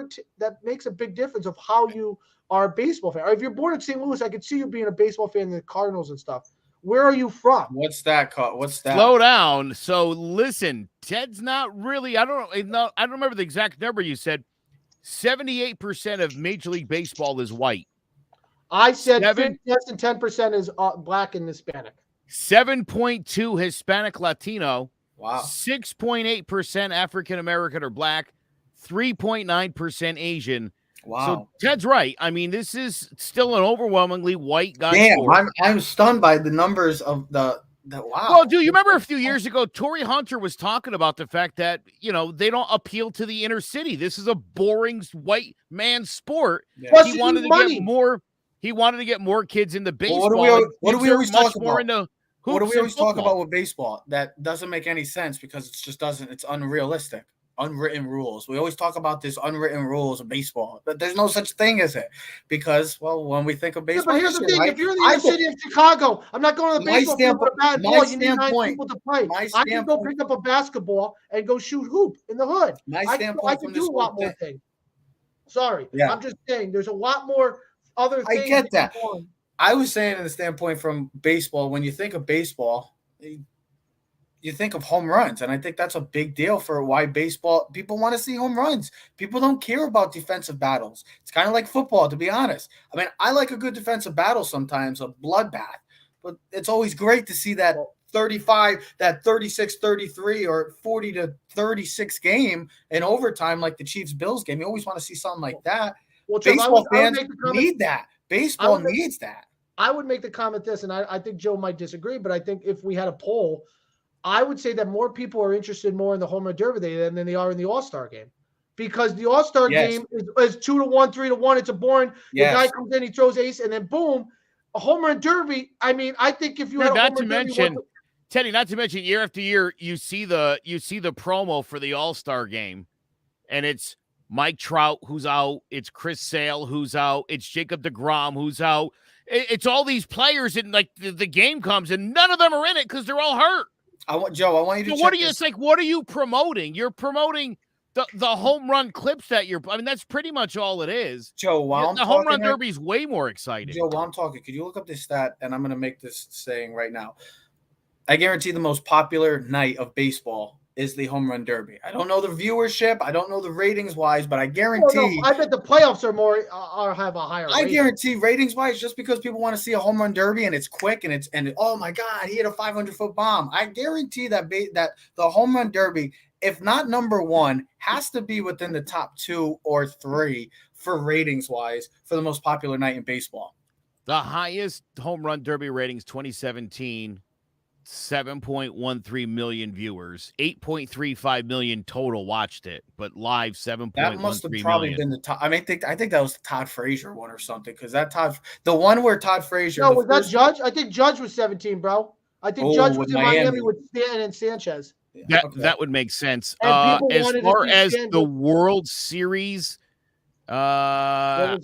makes a big difference of how you are a baseball fan. Or if you're born in St. Louis, I could see you being a baseball fan in the Cardinals and stuff. Where are you from? What's that called? What's that? Slow down. So listen, Ted's not really. I don't remember the exact number you said. 78% of Major League Baseball is white. I said less than 10% is black and Hispanic. 7.2 Hispanic Latino. Wow. 6.8% African American or black. 3.9% Asian. Wow. So Ted's right. I mean, this is still an overwhelmingly white guy. Damn, sport. I'm stunned by the numbers of the wow. Well, dude, you remember a few years ago, Torrey Hunter was talking about the fact that, they don't appeal to the inner city. This is a boring white man sport. Yeah. He wanted to get more. He wanted to get more kids into baseball. Well, what do we always talk about? What do we always talk about with baseball? That doesn't make any sense because it's unrealistic. Unwritten rules. We always talk about this unwritten rules of baseball, but there's no such thing as it because, when we think of baseball, but here's the thing: if you're in the city of Chicago, I'm not going to the baseball field with a bad ball. You need 9 people to play. I can go pick up a basketball and go shoot hoop in the hood. I can do a lot more things. Sorry, yeah. I'm just saying there's a lot more other things. I get that. I was saying in the standpoint from baseball, when you think of baseball, you think of home runs, and I think that's a big deal for why baseball people want to see home runs. People don't care about defensive battles. It's kind of like football, to be honest. I mean, I like a good defensive battle sometimes, a bloodbath, but it's always great to see that 35, that 36-33 or 40-36 game in overtime, like the Chiefs-Bills game. You always want to see something like that. Well, baseball fans need that. Baseball needs that. I would make the comment this, and I think Joe might disagree, but I think if we had a poll, I would say that more people are interested more in the home run derby than they are in the All-Star game, because the All-Star game is 2-1, 3-1. It's a boring. The guy comes in, he throws ace, and then boom, a home run derby. I mean, I think if you had a home run derby, Teddy, not to mention year after year, you see the promo for the All-Star game, and it's Mike Trout who's out, it's Chris Sale who's out, it's Jacob deGrom who's out. It's all these players, and like the game comes, and none of them are in it because they're all hurt. I want you to. So it's like, what are you promoting? You're promoting the home run clips that that's pretty much all it is. Joe, the home run derby is way more exciting. Joe, while I'm talking, could you look up this stat? And I'm going to make this saying right now. I guarantee the most popular night of baseball is the home run derby. I don't know the viewership. I don't know the ratings wise, but I guarantee. I bet the playoffs have a higher. I guarantee ratings wise, just because people want to see a home run derby and it's quick and oh my God, he hit a 500-foot bomb. I guarantee that the home run derby, if not number one, has to be within the top 2 or 3 for ratings wise for the most popular night in baseball. The highest home run derby ratings 2017. 7.13 million viewers, 8.35 million total watched it, but live 7.13 That must have probably been the top. I think that was the Todd Frazier one or something, because the one where Todd Frazier. No, was that Judge? I think Judge was 17, bro. I think Judge was in Miami with Stanton and Sanchez. That would make sense. As far as the World Series. They do.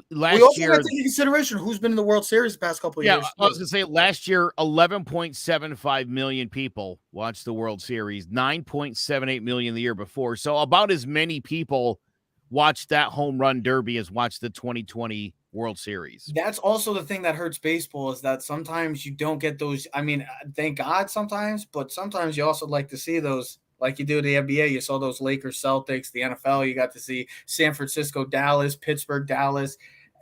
We also have to take into consideration who's been in the World Series the past couple of years. I was going to say last year, 11.75 million people watched the World Series, 9.78 million the year before. So about as many people watched that home run derby as watched the 2020 World Series. That's also the thing that hurts baseball is that sometimes you don't get those. I mean, thank God sometimes, but sometimes you also like to see those. Like you do the NBA, you saw those Lakers, Celtics, the NFL, you got to see San Francisco, Dallas, Pittsburgh, Dallas,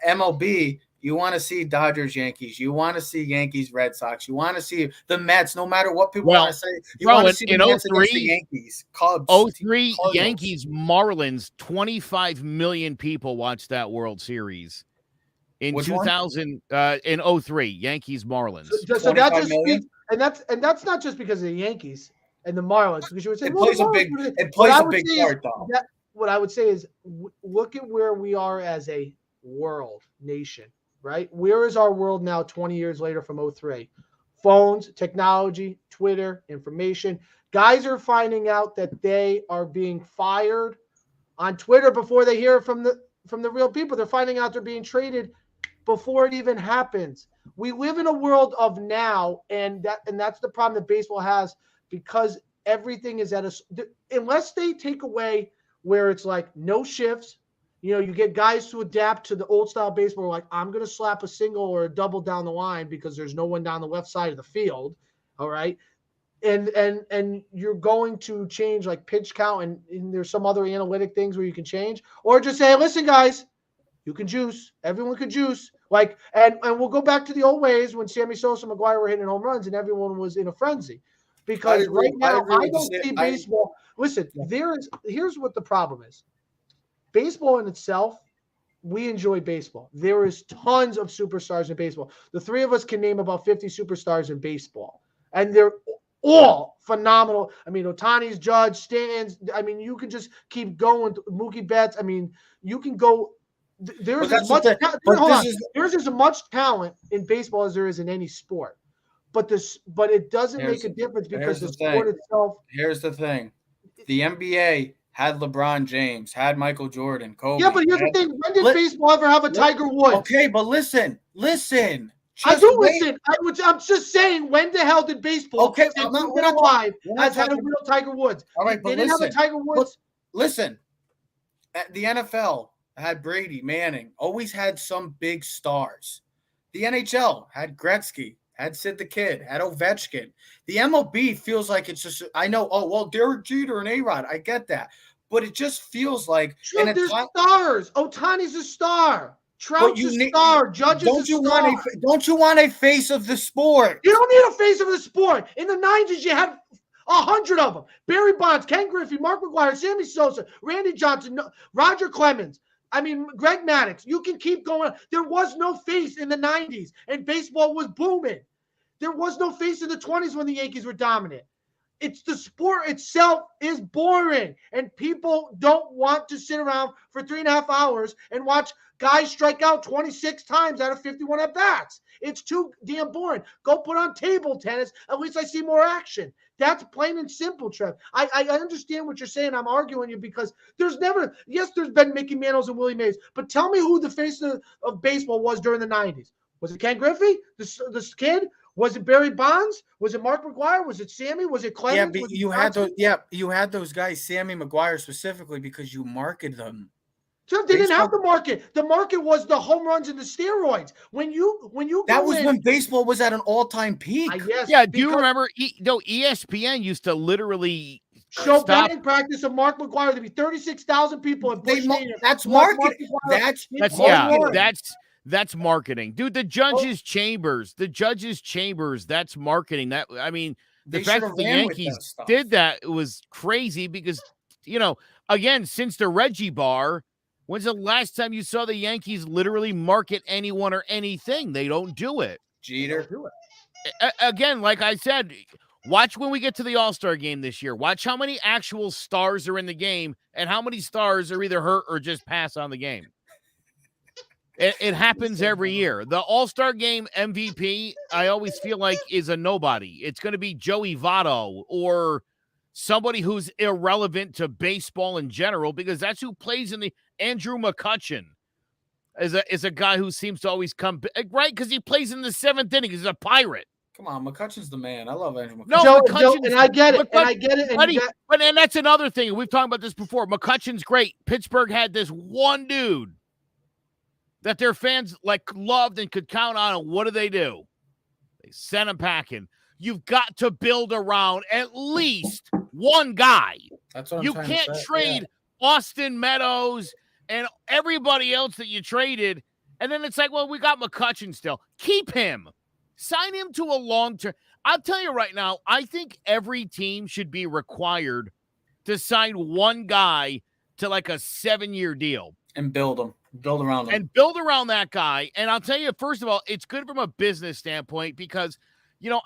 MLB. You want to see Dodgers, Yankees. You want to see Yankees, Red Sox. You want to see the Mets, no matter what people want to say. You want to see the Mets against the Yankees, Cubs. 03 Cardinals. Yankees, Marlins, 25 million people watched that World Series. In Which 2000, in 03, Yankees, Marlins. So that just speaks, and that's not just because of the Yankees and the Marlins, because you would say it plays a big part, though. What I would say is, look at where we are as a world nation, right? Where is our world now 20 years later from 03? Phones, technology, Twitter, information. Guys are finding out that they are being fired on Twitter before they hear it from the real people. They're finding out they're being traded before it even happens. We live in a world of now, and that's the problem that baseball has, because everything is unless they take away where it's like no shifts. You get guys to adapt to the old style baseball. Like, I'm going to slap a single or a double down the line because there's no one down the left side of the field. All right. And you're going to change like pitch count and there's some other analytic things where you can change, or just say, listen, guys, you can juice. Everyone could juice. Like, and we'll go back to the old ways when Sammy Sosa and McGuire were hitting home runs and everyone was in a frenzy. Because right now, I don't see baseball. Listen, here's what the problem is. Baseball in itself, we enjoy baseball. There is tons of superstars in baseball. The three of us can name about 50 superstars in baseball. And they're all phenomenal. I mean, Ohtani's, Judge, Stanton's. I mean, you can just keep going. Mookie Betts. I mean, you can go. There's as much talent in baseball as there is in any sport. But it doesn't make a difference because the sport itself. Here's the thing. The NBA had LeBron James, had Michael Jordan, Kobe. Yeah, but here's the thing. When did baseball ever have a Tiger Woods? Okay, but listen. I do listen. I'm just saying, when the hell did baseball has had a real Tiger Woods? All right, but they didn't have a Tiger Woods. Listen, the NFL had Brady, Manning, always had some big stars. The NHL had Gretzky, had Sid the Kid, had Ovechkin. The MLB feels like it's just, I know, Derek Jeter and A-Rod, I get that. But it just feels like. Sure, there's stars. Ohtani's a star. Trout's a star. Judge is a star. Don't you want a face of the sport? You don't need a face of the sport. In the 90s, you had 100 of them. Barry Bonds, Ken Griffey, Mark McGuire, Sammy Sosa, Randy Johnson, Roger Clemens. I mean, Greg Maddux. You can keep going. There was no face in the 90s, and baseball was booming. There was no face in the 20s when the Yankees were dominant. It's the sport itself is boring, and people don't want to sit around for 3.5 hours and watch guys strike out 26 times out of 51 at-bats. It's too damn boring. Go put on table tennis. At least I see more action. That's plain and simple, Trev. I understand what you're saying. I'm arguing you because there's been Mickey Mantles and Willie Mays, but tell me who the face of baseball was during the 90s. Was it Ken Griffey, this kid? Was it Barry Bonds? Was it Mark McGuire? Was it Sammy? Was it Clemens? Yeah, but you had those guys, Sammy McGuire specifically, because you marketed them. So they didn't have the market. The market was the home runs and the steroids. When baseball was at an all-time peak. Do you remember? ESPN used to literally show batting practice of Mark McGuire to be 36,000 people in Busch Stadium. That's marketing. That's marketing, dude. The judges' chambers, that's marketing. The fact that the Yankees did that was crazy because, again, since the Reggie Bar, when's the last time you saw the Yankees literally market anyone or anything? They don't do it. Jeter. Again, like I said, watch when we get to the All-Star game this year. Watch how many actual stars are in the game and how many stars are either hurt or just pass on the game. It happens every year. The All-Star Game MVP, I always feel like, is a nobody. It's going to be Joey Votto or somebody who's irrelevant to baseball in general because that's who plays in the Andrew McCutchen is a guy who seems to always come right because he plays in the 7th inning. He's a Pirate. Come on, McCutchen's the man. I love Andrew McCutchen. No, McCutchen, and I get it. And that's another thing. We've talked about this before. McCutchen's great. Pittsburgh had this one dude that their fans loved and could count on. And what do? They sent him packing. You've got to build around at least one guy. That's what you can't trade Austin Meadows and everybody else that you traded. And then it's like, well, we got McCutchen still. Keep him. Sign him to a long-term. I'll tell you right now, I think every team should be required to sign one guy to like a 7-year deal. And build him. Build around him. And build around that guy. And I'll tell you, first of all, it's good from a business standpoint because,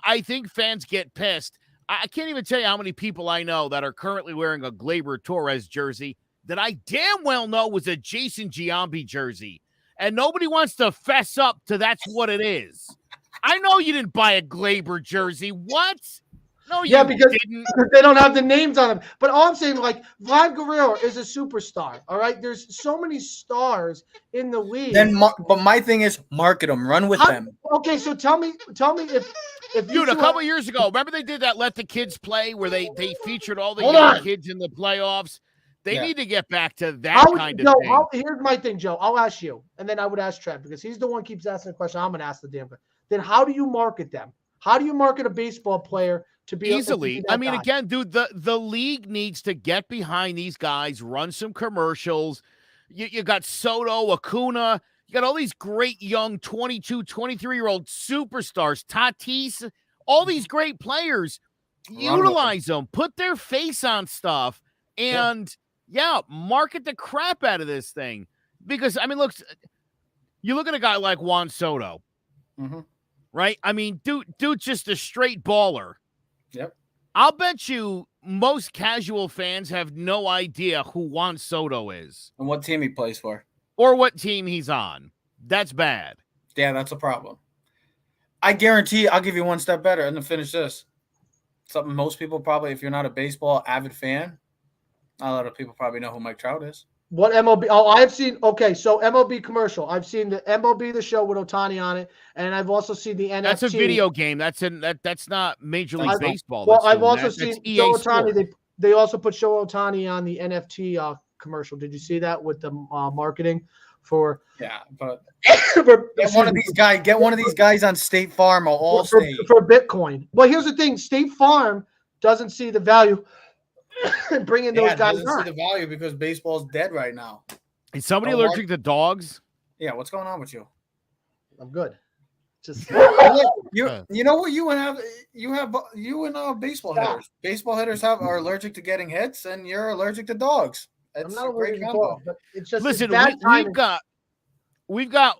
I think fans get pissed. I can't even tell you how many people I know that are currently wearing a Gleyber Torres jersey that I damn well know was a Jason Giambi jersey. And nobody wants to fess up to that's what it is. I know you didn't buy a Gleyber jersey. What? No, you because didn't. They don't have the names on them. But all I'm saying, Vlad Guerrero is a superstar. All right, there's so many stars in the league. But my thing is, market them, run with them. Okay, so tell me if dude, a couple years ago, remember they did that Let the Kids Play where they featured all the young kids in the playoffs. They need to get back to that kind of thing. Here's my thing, Joe. I'll ask you, and then I would ask Trev because he's the one who keeps asking the question. I'm going to ask the damn thing. Then how do you market them? How do you market a baseball player to be easily? I mean, again, dude, the league needs to get behind these guys, run some commercials. You got Soto, Acuna. You got all these great young 22, 23-year-old superstars, Tatis, all these great players. Utilize them, put their face on stuff, and market the crap out of this thing. Because, I mean, look, you look at a guy like Juan Soto, right? I mean, dude's just a straight baller. Yep. I'll bet you most casual fans have no idea who Juan Soto is. And what team he plays for. Or what team he's on. That's bad. Yeah, that's a problem. I guarantee I'll give you one step better and then finish this. Something most people probably, if you're not a baseball avid fan, a lot of people probably know who Mike Trout is. What MLB? Oh, I've seen. Okay, so MLB commercial. I've seen the MLB the show with Ohtani on it, and I've also seen the NFT. That's a video game. That's not Major League Baseball. Well, I've also seen Show Ohtani. They also put Show Ohtani on the NFT commercial. Did you see that with the marketing for? Yeah, but get one of these guys on State Farm or Allstate for Bitcoin. Well, here's the thing: State Farm doesn't see the value. Bringing those guys doesn't see the value because baseball's dead right now. Is somebody allergic to dogs? Yeah, what's going on with you? I'm good. Just you know what you and baseball hitters. Baseball hitters are allergic to getting hits, and you're allergic to dogs. I'm not allergic to dogs, but it's just listen. We've got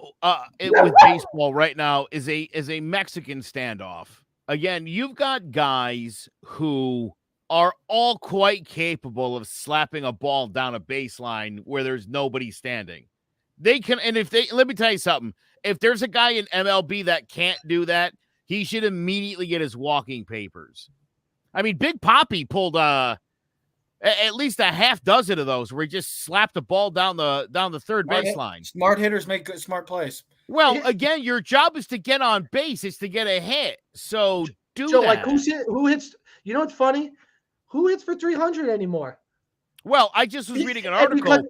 with baseball right now is a Mexican standoff. Again, you've got guys who are all quite capable of slapping a ball down a baseline where there's nobody standing. They can, and let me tell you something. If there's a guy in MLB that can't do that, he should immediately get his walking papers. I mean, Big Papi pulled at least a half dozen of those where he just slapped the ball down the third baseline. Smart hitters make good smart plays. Well, again, your job is to get on base. It's to get a hit. So that. Like who hits? You know what's funny? Who hits for 300 anymore? Well, I just was reading an article.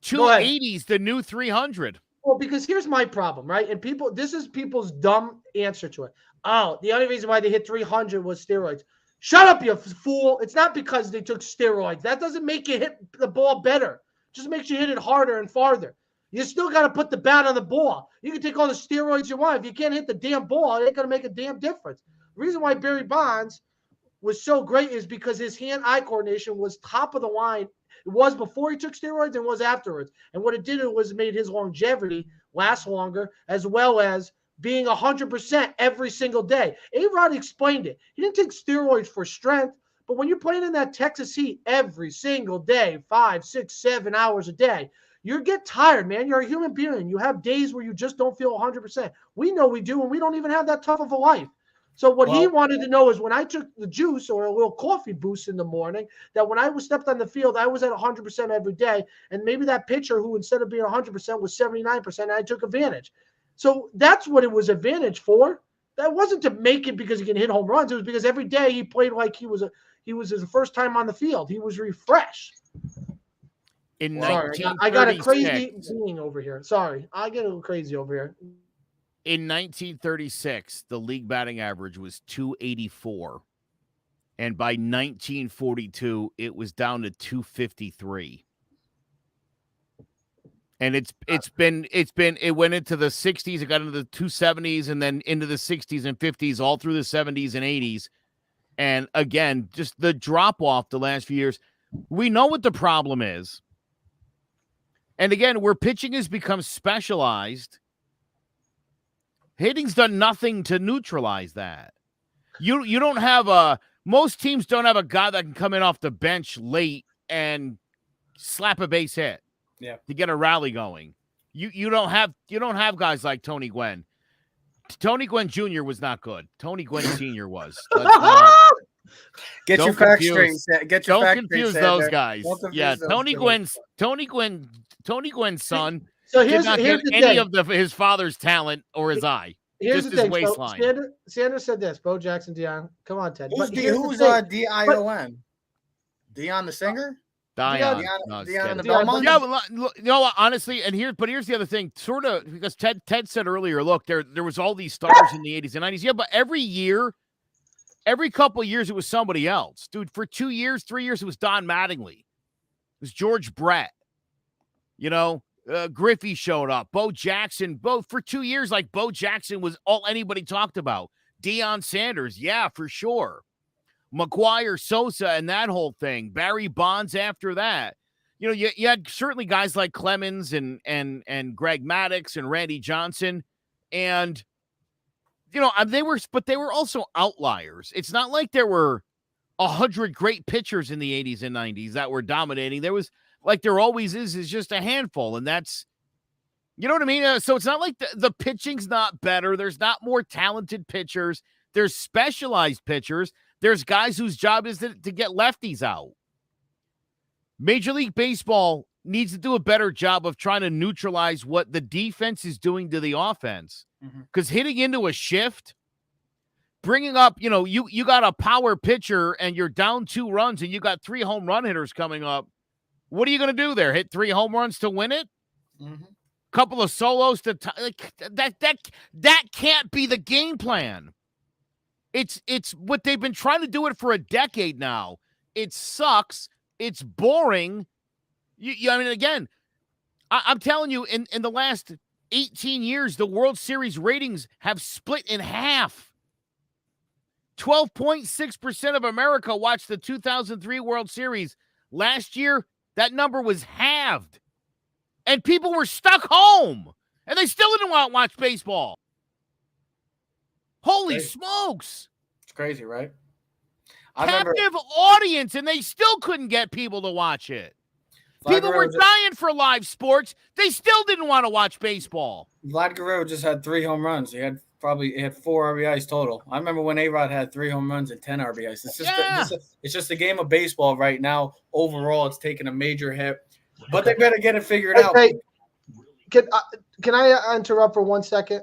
280 is the new 300. Well, because here's my problem, right? And this is people's dumb answer to it. Oh, the only reason why they hit 300 was steroids. Shut up, you fool. It's not because they took steroids. That doesn't make you hit the ball better. It just makes you hit it harder and farther. You still got to put the bat on the ball. You can take all the steroids you want. If you can't hit the damn ball, it ain't going to make a damn difference. The reason why Barry Bonds was so great is because his hand-eye coordination was top of the line. It was before he took steroids and was afterwards. And what it did was made his longevity last longer, as well as being 100% every single day. A-Rod explained it. He didn't take steroids for strength, but when you're playing in that Texas heat every single day, 5, 6, 7 hours a day, you get tired, man. You're a human being. You have days where you just don't feel 100%. We know we do, and we don't even have that tough of a life. So what he wanted to know is when I took the juice or a little coffee boost in the morning, that when I was stepped on the field, I was at 100% every day. And maybe that pitcher who instead of being 100% was 79%, and I took advantage. So that's what it was advantage for. That wasn't to make it because he can hit home runs. It was because every day he played like he was his first time on the field. He was refreshed. In Sorry, 1936, I got a crazy being over here. Sorry, I get a little crazy over here. In 1936, the league batting average was 284. And by 1942, it was down to 253. And it went into the 60s, it got into the 270s, and then into the 60s and 50s, all through the 70s and 80s. And again, just the drop off the last few years. We know what the problem is. And again, where pitching has become specialized, hitting's done nothing to neutralize that. You don't have most teams don't have a guy that can come in off the bench late and slap a base hit to get a rally going. You don't have guys like Tony Gwynn. Tony Gwynn Jr. was not good. Tony Gwynn Sr. was. Get your facts straight. Don't confuse those guys. Yeah, Tony Gwynn's son did not get any of his father's talent or his eye. Here's just the his thing. waistline. So Sanders said this. Bo Jackson, Dion. Come on, Ted. Who's Dion? Dion the singer? Dion and the Belmont? Yeah, no, honestly, but here's the other thing, sort of, because Ted said earlier, look, there was all these stars in the 80s and 90s. Yeah, but every couple of years, it was somebody else. Dude, for 3 years, it was Don Mattingly. It was George Brett. Griffey showed up. Bo Jackson. For 2 years, like, Bo Jackson was all anybody talked about. Deion Sanders, yeah, for sure. McGuire, Sosa, and that whole thing. Barry Bonds after that. You had certainly guys like Clemens and Greg Maddux and Randy Johnson. And they were also outliers. It's not like there were 100 great pitchers in the 80s and 90s that were dominating. There was, like there always is just a handful, and that's, you know what I mean? So it's not like the pitching's not better. There's not more talented pitchers. There's specialized pitchers. There's guys whose job is to get lefties out. Major League Baseball needs to do a better job of trying to neutralize what the defense is doing to the offense. Because hitting into a shift, bringing up, you got a power pitcher and you're down 2 runs and you got 3 home run hitters coming up. What are you going to do there? Hit 3 home runs to win it? Couple of solos to that can't be the game plan. It's what they've been trying to do it for a decade now. It sucks. It's boring. Again, I'm telling you, in the last 18 years, the World Series ratings have split in half. 12.6% of America watched the 2003 World Series. Last year, that number was halved. And people were stuck home. And they still didn't want to watch baseball. Holy smokes. It's crazy, right? Captive audience, and they still couldn't get people to watch it. People were dying for live sports. They still didn't want to watch baseball. Vlad Guerrero just had 3 home runs. He had 4 RBIs total. I remember when A-Rod had 3 home runs and 10 RBIs. It's just a game of baseball right now. Overall, it's taken a major hit. But they better get it figured out. Can I interrupt for 1 second?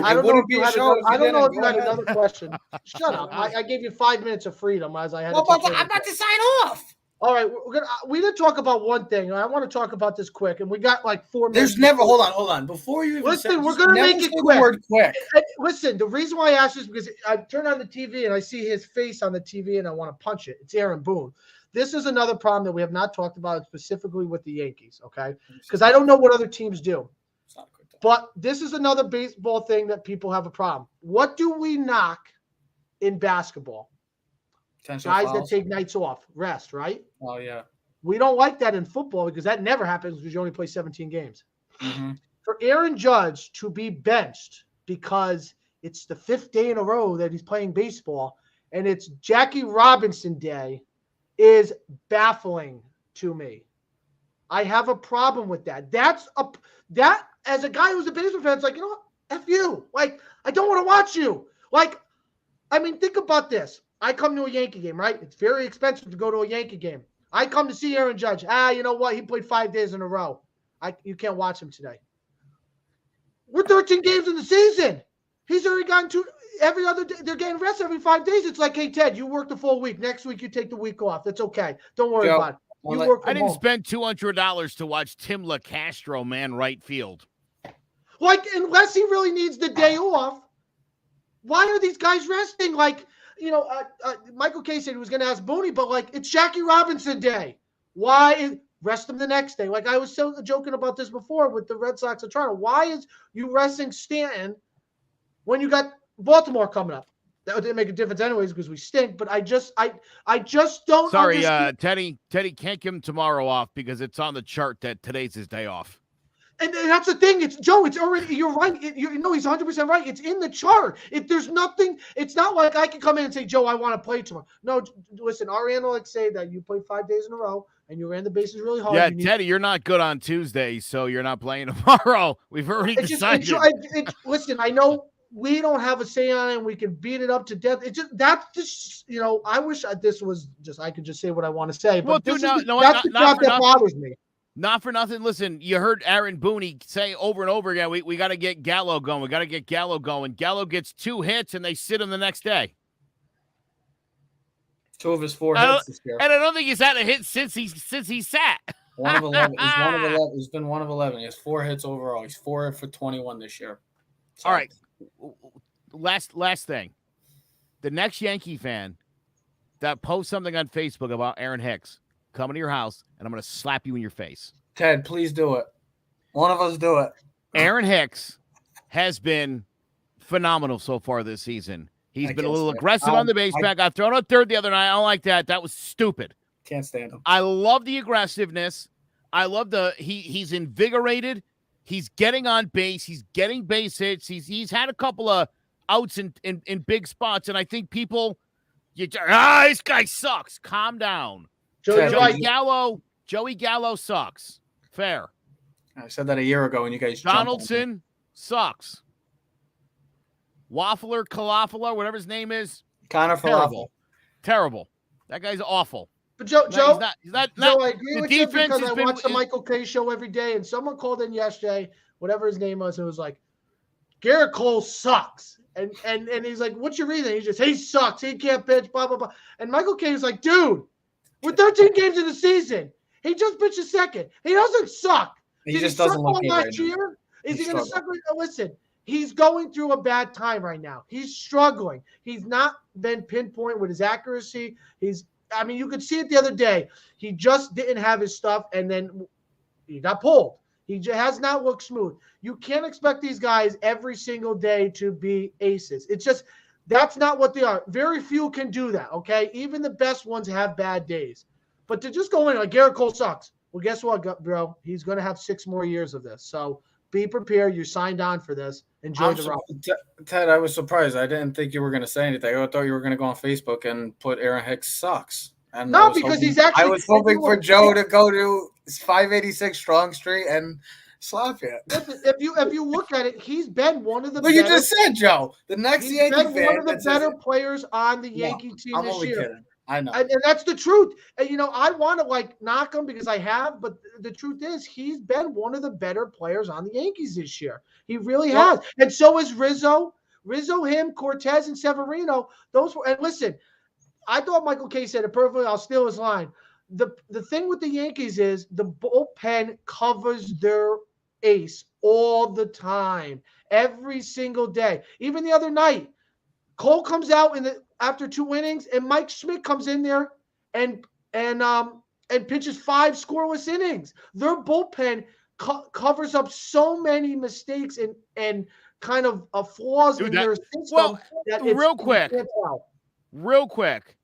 I don't know if you had another question. Shut up. I gave you 5 minutes of freedom as I had. I'm about to sign off. All right, we didn't talk about one thing. I want to talk about this quick, and we got like 4 minutes. There's never. Hold on. Before you even listen, we're gonna make it quick. Word quick. Listen, the reason why I asked is because I turn on the TV and I see his face on the TV, and I want to punch it. It's Aaron Boone. This is another problem that we have not talked about specifically with the Yankees. Okay, because I don't know what other teams do. But this is another baseball thing that people have a problem. What do we knock in basketball? Guys that take nights off, rest, right? Oh, yeah. We don't like that in football because that never happens because you only play 17 games. For Aaron Judge to be benched because it's the 5th day in a row that he's playing baseball and it's Jackie Robinson Day is baffling to me. I have a problem with that. That as a guy who's a baseball fan, it's like, F you. Like, I don't want to watch you. Like, I mean, think about this. I come to a Yankee game, right? It's very expensive to go to a Yankee game. I come to see Aaron Judge. You know what? He played 5 days in a row. You can't watch him today. We're 13 games in the season. He's already gotten 2 every other day. They're getting rest every 5 days. It's like, hey, Ted, you work the full week. Next week, you take the week off. It's okay. Don't worry about it. You work from I didn't home. spend $200 to watch Tim LaCastro man right field. Like, unless he really needs the day off, why are these guys resting? Like, Michael Kay said he was going to ask Booney, but like, it's Jackie Robinson Day. Why rest him the next day? Like, I was so joking about this before with the Red Sox of Toronto. Why is you resting Stanton when you got Baltimore coming up? That didn't make a difference anyways because we stink. But I just don't. Sorry, understand. Teddy can't give him tomorrow off because it's on the chart that today's his day off. And that's the thing. It's Joe. It's already. You're right. He's 100% right. It's in the chart. There's nothing. It's not like I can come in and say, Joe, I want to play tomorrow. No, listen. Our analytics say that you played 5 days in a row and you ran the bases really hard. Yeah, Teddy, you're not good on Tuesday, so you're not playing tomorrow. We've already decided. Listen, I know we don't have a say on it and we can beat it up to death. It's just I wish this was just I could just say what I want to say. But that's the crap that bothers me. Not for nothing. Listen, you heard Aaron Booney say over and over again, we got to get Gallo going. We got to get Gallo going. Gallo gets 2 hits, and they sit him the next day. 2 of his 4 hits this year. And I don't think he's had a hit since he sat. 1 of 11. He's 1 of 11. He's been 1 of 11. He has 4 hits overall. He's 4 for 21 this year. So. All right. Last thing. The next Yankee fan that posts something on Facebook about Aaron Hicks coming to your house, and I'm going to slap you in your face. Ted, please do it. One of us do it. Aaron Hicks has been phenomenal so far this season. He's been a little aggressive on the base path. Got thrown out third the other night. I don't like that. That was stupid. Can't stand him. I love the aggressiveness. I love he's invigorated. He's getting on base. He's getting base hits. He's had a couple of outs in big spots, and I think people, this guy sucks. Calm down. Joey Gallo sucks. Fair. I said that a year ago when you guys Donaldson sucks. Waffler, Kalafala, whatever his name is. Connor Falafel. Terrible. That guy's awful. But Joe, he's not, I agree with you because I watch the Michael Kay show every day, and someone called in yesterday, whatever his name was, and it was like, Garrett Cole sucks. And he's like, what's your reason? He sucks. He can't pitch, blah, blah, blah. And Michael Kay was like, dude, we're 13 games in the season. He just pitched a second. He doesn't suck. He just doesn't look good last year? Is he going to suck? Listen, he's going through a bad time right now. He's struggling. He's not been pinpoint with his accuracy. You could see it the other day. He just didn't have his stuff, and then he got pulled. He has not looked smooth. You can't expect these guys every single day to be aces. It's just that's not what they are. Very few can do that, okay? Even the best ones have bad days. But to just go in like Garrett Cole sucks. Well, guess what, bro? He's going to have 6 more years of this. So be prepared. You signed on for this. Enjoy the ride. Ted, I was surprised. I didn't think you were going to say anything. I thought you were going to go on Facebook and put Aaron Hicks sucks. And no, because he's actually. I was hoping for Joe to go to 586 Strong Street and slap you. If you look at it, he's been one of the. But you just said, Joe, the next Yankee fan. He's been one of the better players on the Yankee team this year. Kidding. I know. And that's the truth. And, I want to knock him because I have, but the truth is he's been one of the better players on the Yankees this year. He really has. And so is Rizzo, him, Cortez, and Severino. And listen, I thought Michael Kay said it perfectly. I'll steal his line. The thing with the Yankees is the bullpen covers their ace all the time, every single day. Even the other night, Cole comes out after 2 innings, and Mike Schmidt comes in there and pitches 5 scoreless innings. Their bullpen covers up so many mistakes and kind of flaws in their system. Well, real quick,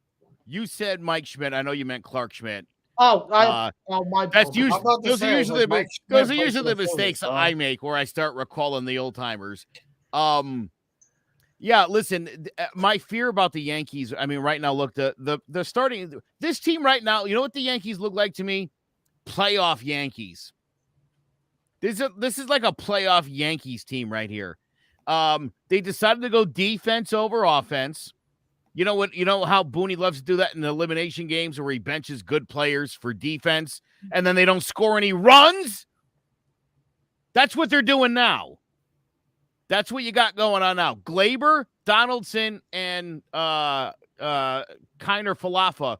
you said Mike Schmidt. I know you meant Clark Schmidt. My those are usually the mistakes I make where I start recalling the old timers. Yeah, listen, my fear about the Yankees, right now, look, the starting this team right now, you know what the Yankees look like to me? Playoff Yankees. This is like a playoff Yankees team right here. They decided to go defense over offense. You know how Booney loves to do that in the elimination games where he benches good players for defense and then they don't score any runs? That's what they're doing now. That's what you got going on now. Glaber, Donaldson, and Kiner Falafa.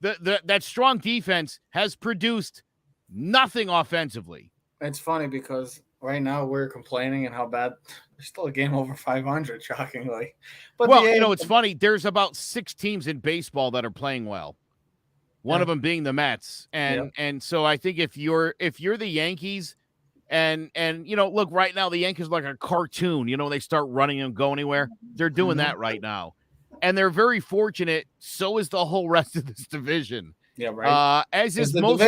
that strong defense has produced nothing offensively. It's funny because right now we're complaining and how bad there's still a game over 500, shockingly. But it's funny. There's about 6 teams in baseball that are playing well. One of them being the Mets, and so I think if you're the Yankees, and look, right now the Yankees are like a cartoon. They start running and go anywhere. They're doing that right now, and they're very fortunate. So is the whole rest of this division. Yeah, right. As is most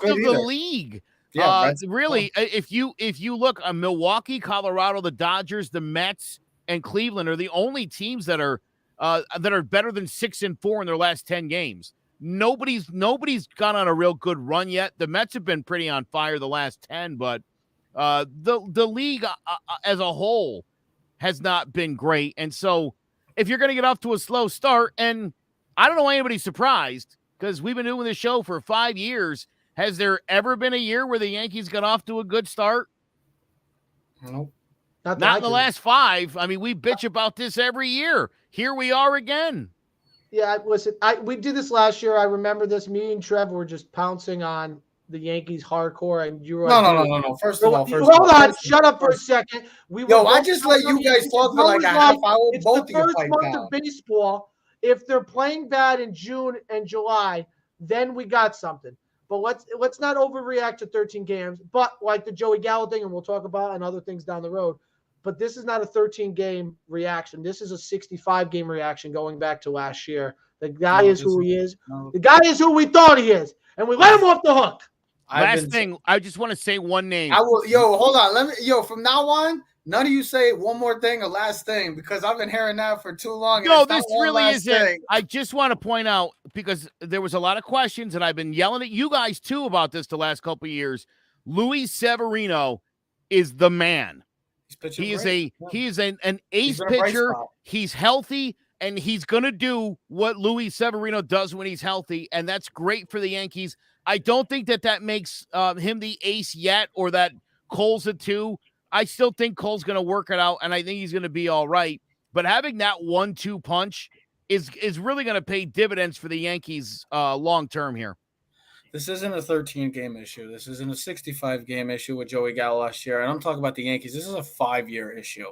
of the league. Yeah, really, if you look, Milwaukee, Colorado, the Dodgers, the Mets, and Cleveland are the only teams that are better than 6-4 in their last 10 games. Nobody's gone on a real good run yet. The Mets have been pretty on fire the last 10, but the league as a whole has not been great. And so if you're going to get off to a slow start, and I don't know why anybody's surprised, because we've been doing this show for 5 years. Has there ever been a year where the Yankees got off to a good start? Nope. Not in the last 5. I mean, we bitch about this every year. Here we are again. Yeah, listen, we did this last year. I remember this. Me and Trev were just pouncing on the Yankees hardcore, and you were no. First of all, hold on, shut up for a second. I just let you guys talk for like a half hour. It's the first month of baseball. If they're playing bad in June and July, then we got something. But let's not overreact to 13 games. But like the Joey Gallo thing, and we'll talk about and other things down the road. But this is not a 13-game reaction. This is a 65-game reaction going back to last year. The guy is who he is. The guy is who we thought he is, and we let him off the hook. Last thing, I just want to say one name. Hold on. From now on, none of you say one more thing or last thing, because I've been hearing that for too long. No, this really isn't. I just want to point out, because there was a lot of questions, and I've been yelling at you guys too about this the last couple of years. Luis Severino is the man. He is an ace pitcher. He's healthy, and he's going to do what Luis Severino does when he's healthy, and that's great for the Yankees. I don't think that makes him the ace yet, or that Cole's a 2. I still think Cole's going to work it out, and I think he's going to be all right. But having that 1-2 punch is really going to pay dividends for the Yankees long term here. This isn't a 13-game issue. This isn't a 65-game issue with Joey Gallo last year. And I'm talking about the Yankees. This is a 5-year issue.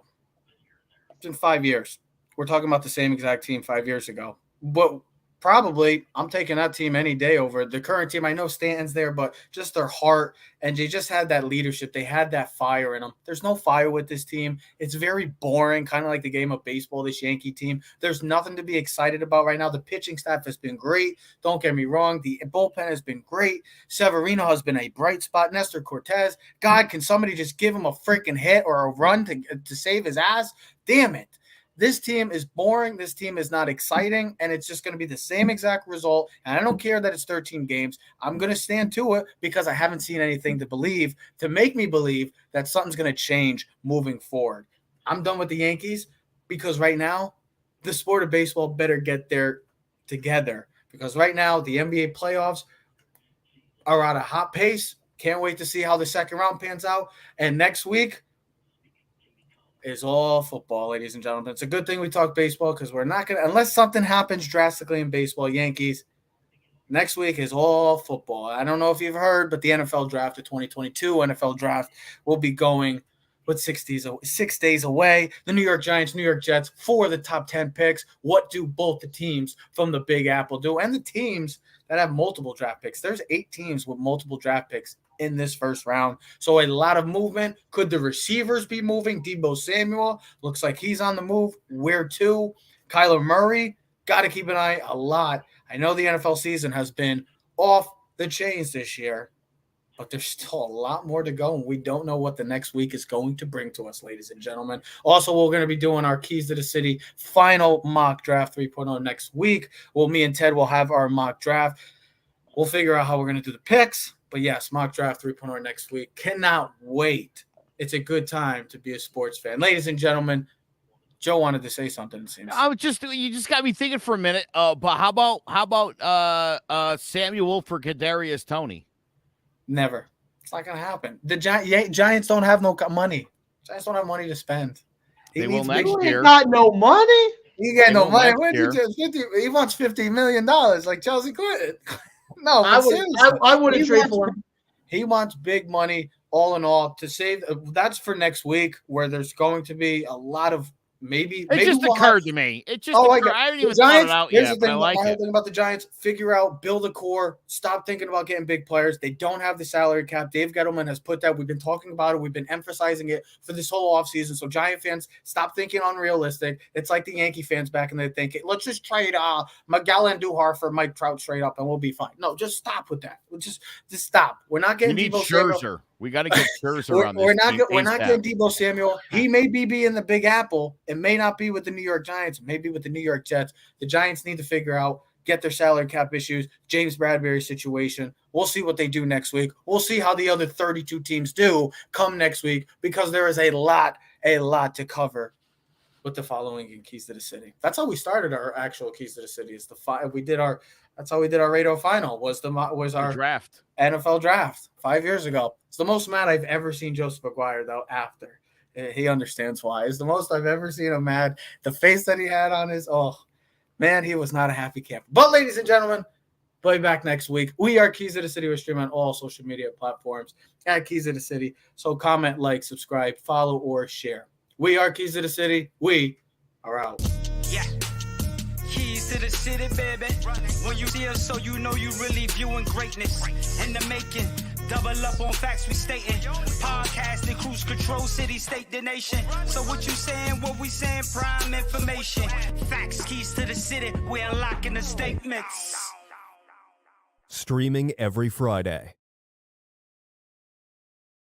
It's been 5 years. We're talking about the same exact team 5 years ago. But probably I'm taking that team any day over the current team. I know Stanton's there, but just their heart, and they just had that leadership. They had that fire in them. There's no fire with this team. It's very boring, kind of like the game of baseball, this Yankee team. There's nothing to be excited about right now. The pitching staff has been great. Don't get me wrong. The bullpen has been great. Severino has been a bright spot. Nestor Cortez, God, can somebody just give him a freaking hit or a run to save his ass? Damn it. This team is boring. This team is not exciting, and it's just going to be the same exact result. And I don't care that it's 13 games. I'm going to stand to it because I haven't seen anything to make me believe that something's going to change moving forward. I'm done with the Yankees because right now the sport of baseball better get there together, because right now the NBA playoffs are at a hot pace. Can't wait to see how the second round pans out. And next week is all football, ladies and gentlemen. It's a good thing we talk baseball, because we're not going to, unless something happens drastically in baseball, Yankees, next week is all football. I don't know if you've heard, but the NFL draft, the 2022 NFL draft, will be going with 6 days away. The New York Giants, New York Jets, 4 of the top 10 picks. What do both the teams from the Big Apple do? And the teams that have multiple draft picks. There's 8 teams with multiple draft picks in this first round. So a lot of movement. Could the receivers be moving? Deebo Samuel looks like he's on the move. Where to? Kyler Murray, got to keep an eye a lot. I know the NFL season has been off the chains this year, but there's still a lot more to go, and we don't know what the next week is going to bring to us, ladies and gentlemen. Also, we're going to be doing our Keys to the City final mock draft 3.0 next week. Well, me and Ted will have our mock draft. We'll figure out how we're going to do the picks. But yes, mock draft 3.0 next week. Cannot wait. It's a good time to be a sports fan. Ladies and gentlemen, Joe wanted to say something, it seems. You just got me thinking for a minute. But how about Samuel for Kadarius Toney? Never. It's not going to happen. The Giants don't have no money. Giants don't have money to spend. They will next You year. ain't got no money. You get no will money. next What did year. you 50? He wants $50 million like Chelsea Clinton. No, I but would. seriously, I wouldn't he trade wants- for him. He wants big money, all in all, to save. That's for next week, where there's going to be a lot of maybe. It just we'll occurred have, to me. It just Oh, occurred. I haven't the even thought it out Here's yet, the but thing. I like My whole it. thing about the Giants: figure out, build a core. Stop thinking about getting big players. They don't have the salary cap. Dave Gettleman has put that. We've been talking about it. We've been emphasizing it for this whole offseason. So Giant fans, stop thinking unrealistic. It's like the Yankee fans back in the day thinking, let's just trade Miguel Andujar for Mike Trout straight up, and we'll be fine. No, just stop with that. We'll just stop. We're not We getting need Debo Samuel. Scherzer. We got to get Scherzer on this. We're not ASAP. getting Debo Samuel. He may be in the Big Apple. It may not be with the New York Giants. Maybe with the New York Jets. The Giants need to figure out, get their salary cap issues, James Bradbury situation. We'll see what they do next week. We'll see how the other 32 teams do come next week, because there is a lot to cover with the following in Keys to the City. That's how we started our actual Keys to the City. Is that's how we did our radio final. Was our draft. NFL draft 5 years ago. It's the most mad I've ever seen Joseph McGuire, though, after. He understands why. It's the most I've ever seen him mad. The face that he had on his, man, he was not a happy camper. But, ladies and gentlemen, we'll be back next week. We are Keys to the City. We're streaming on all social media platforms at Keys to the City. So comment, like, subscribe, follow, or share. We are Keys to the City. We are out. Yeah. Keys to the city, baby. When you see us, so you know you really viewing greatness in the making. Double up on facts we stating. Podcasting, cruise control, city, state, the nation. So what you saying, what we saying, prime information. Facts, keys to the city, we're unlocking the statements. Streaming every Friday.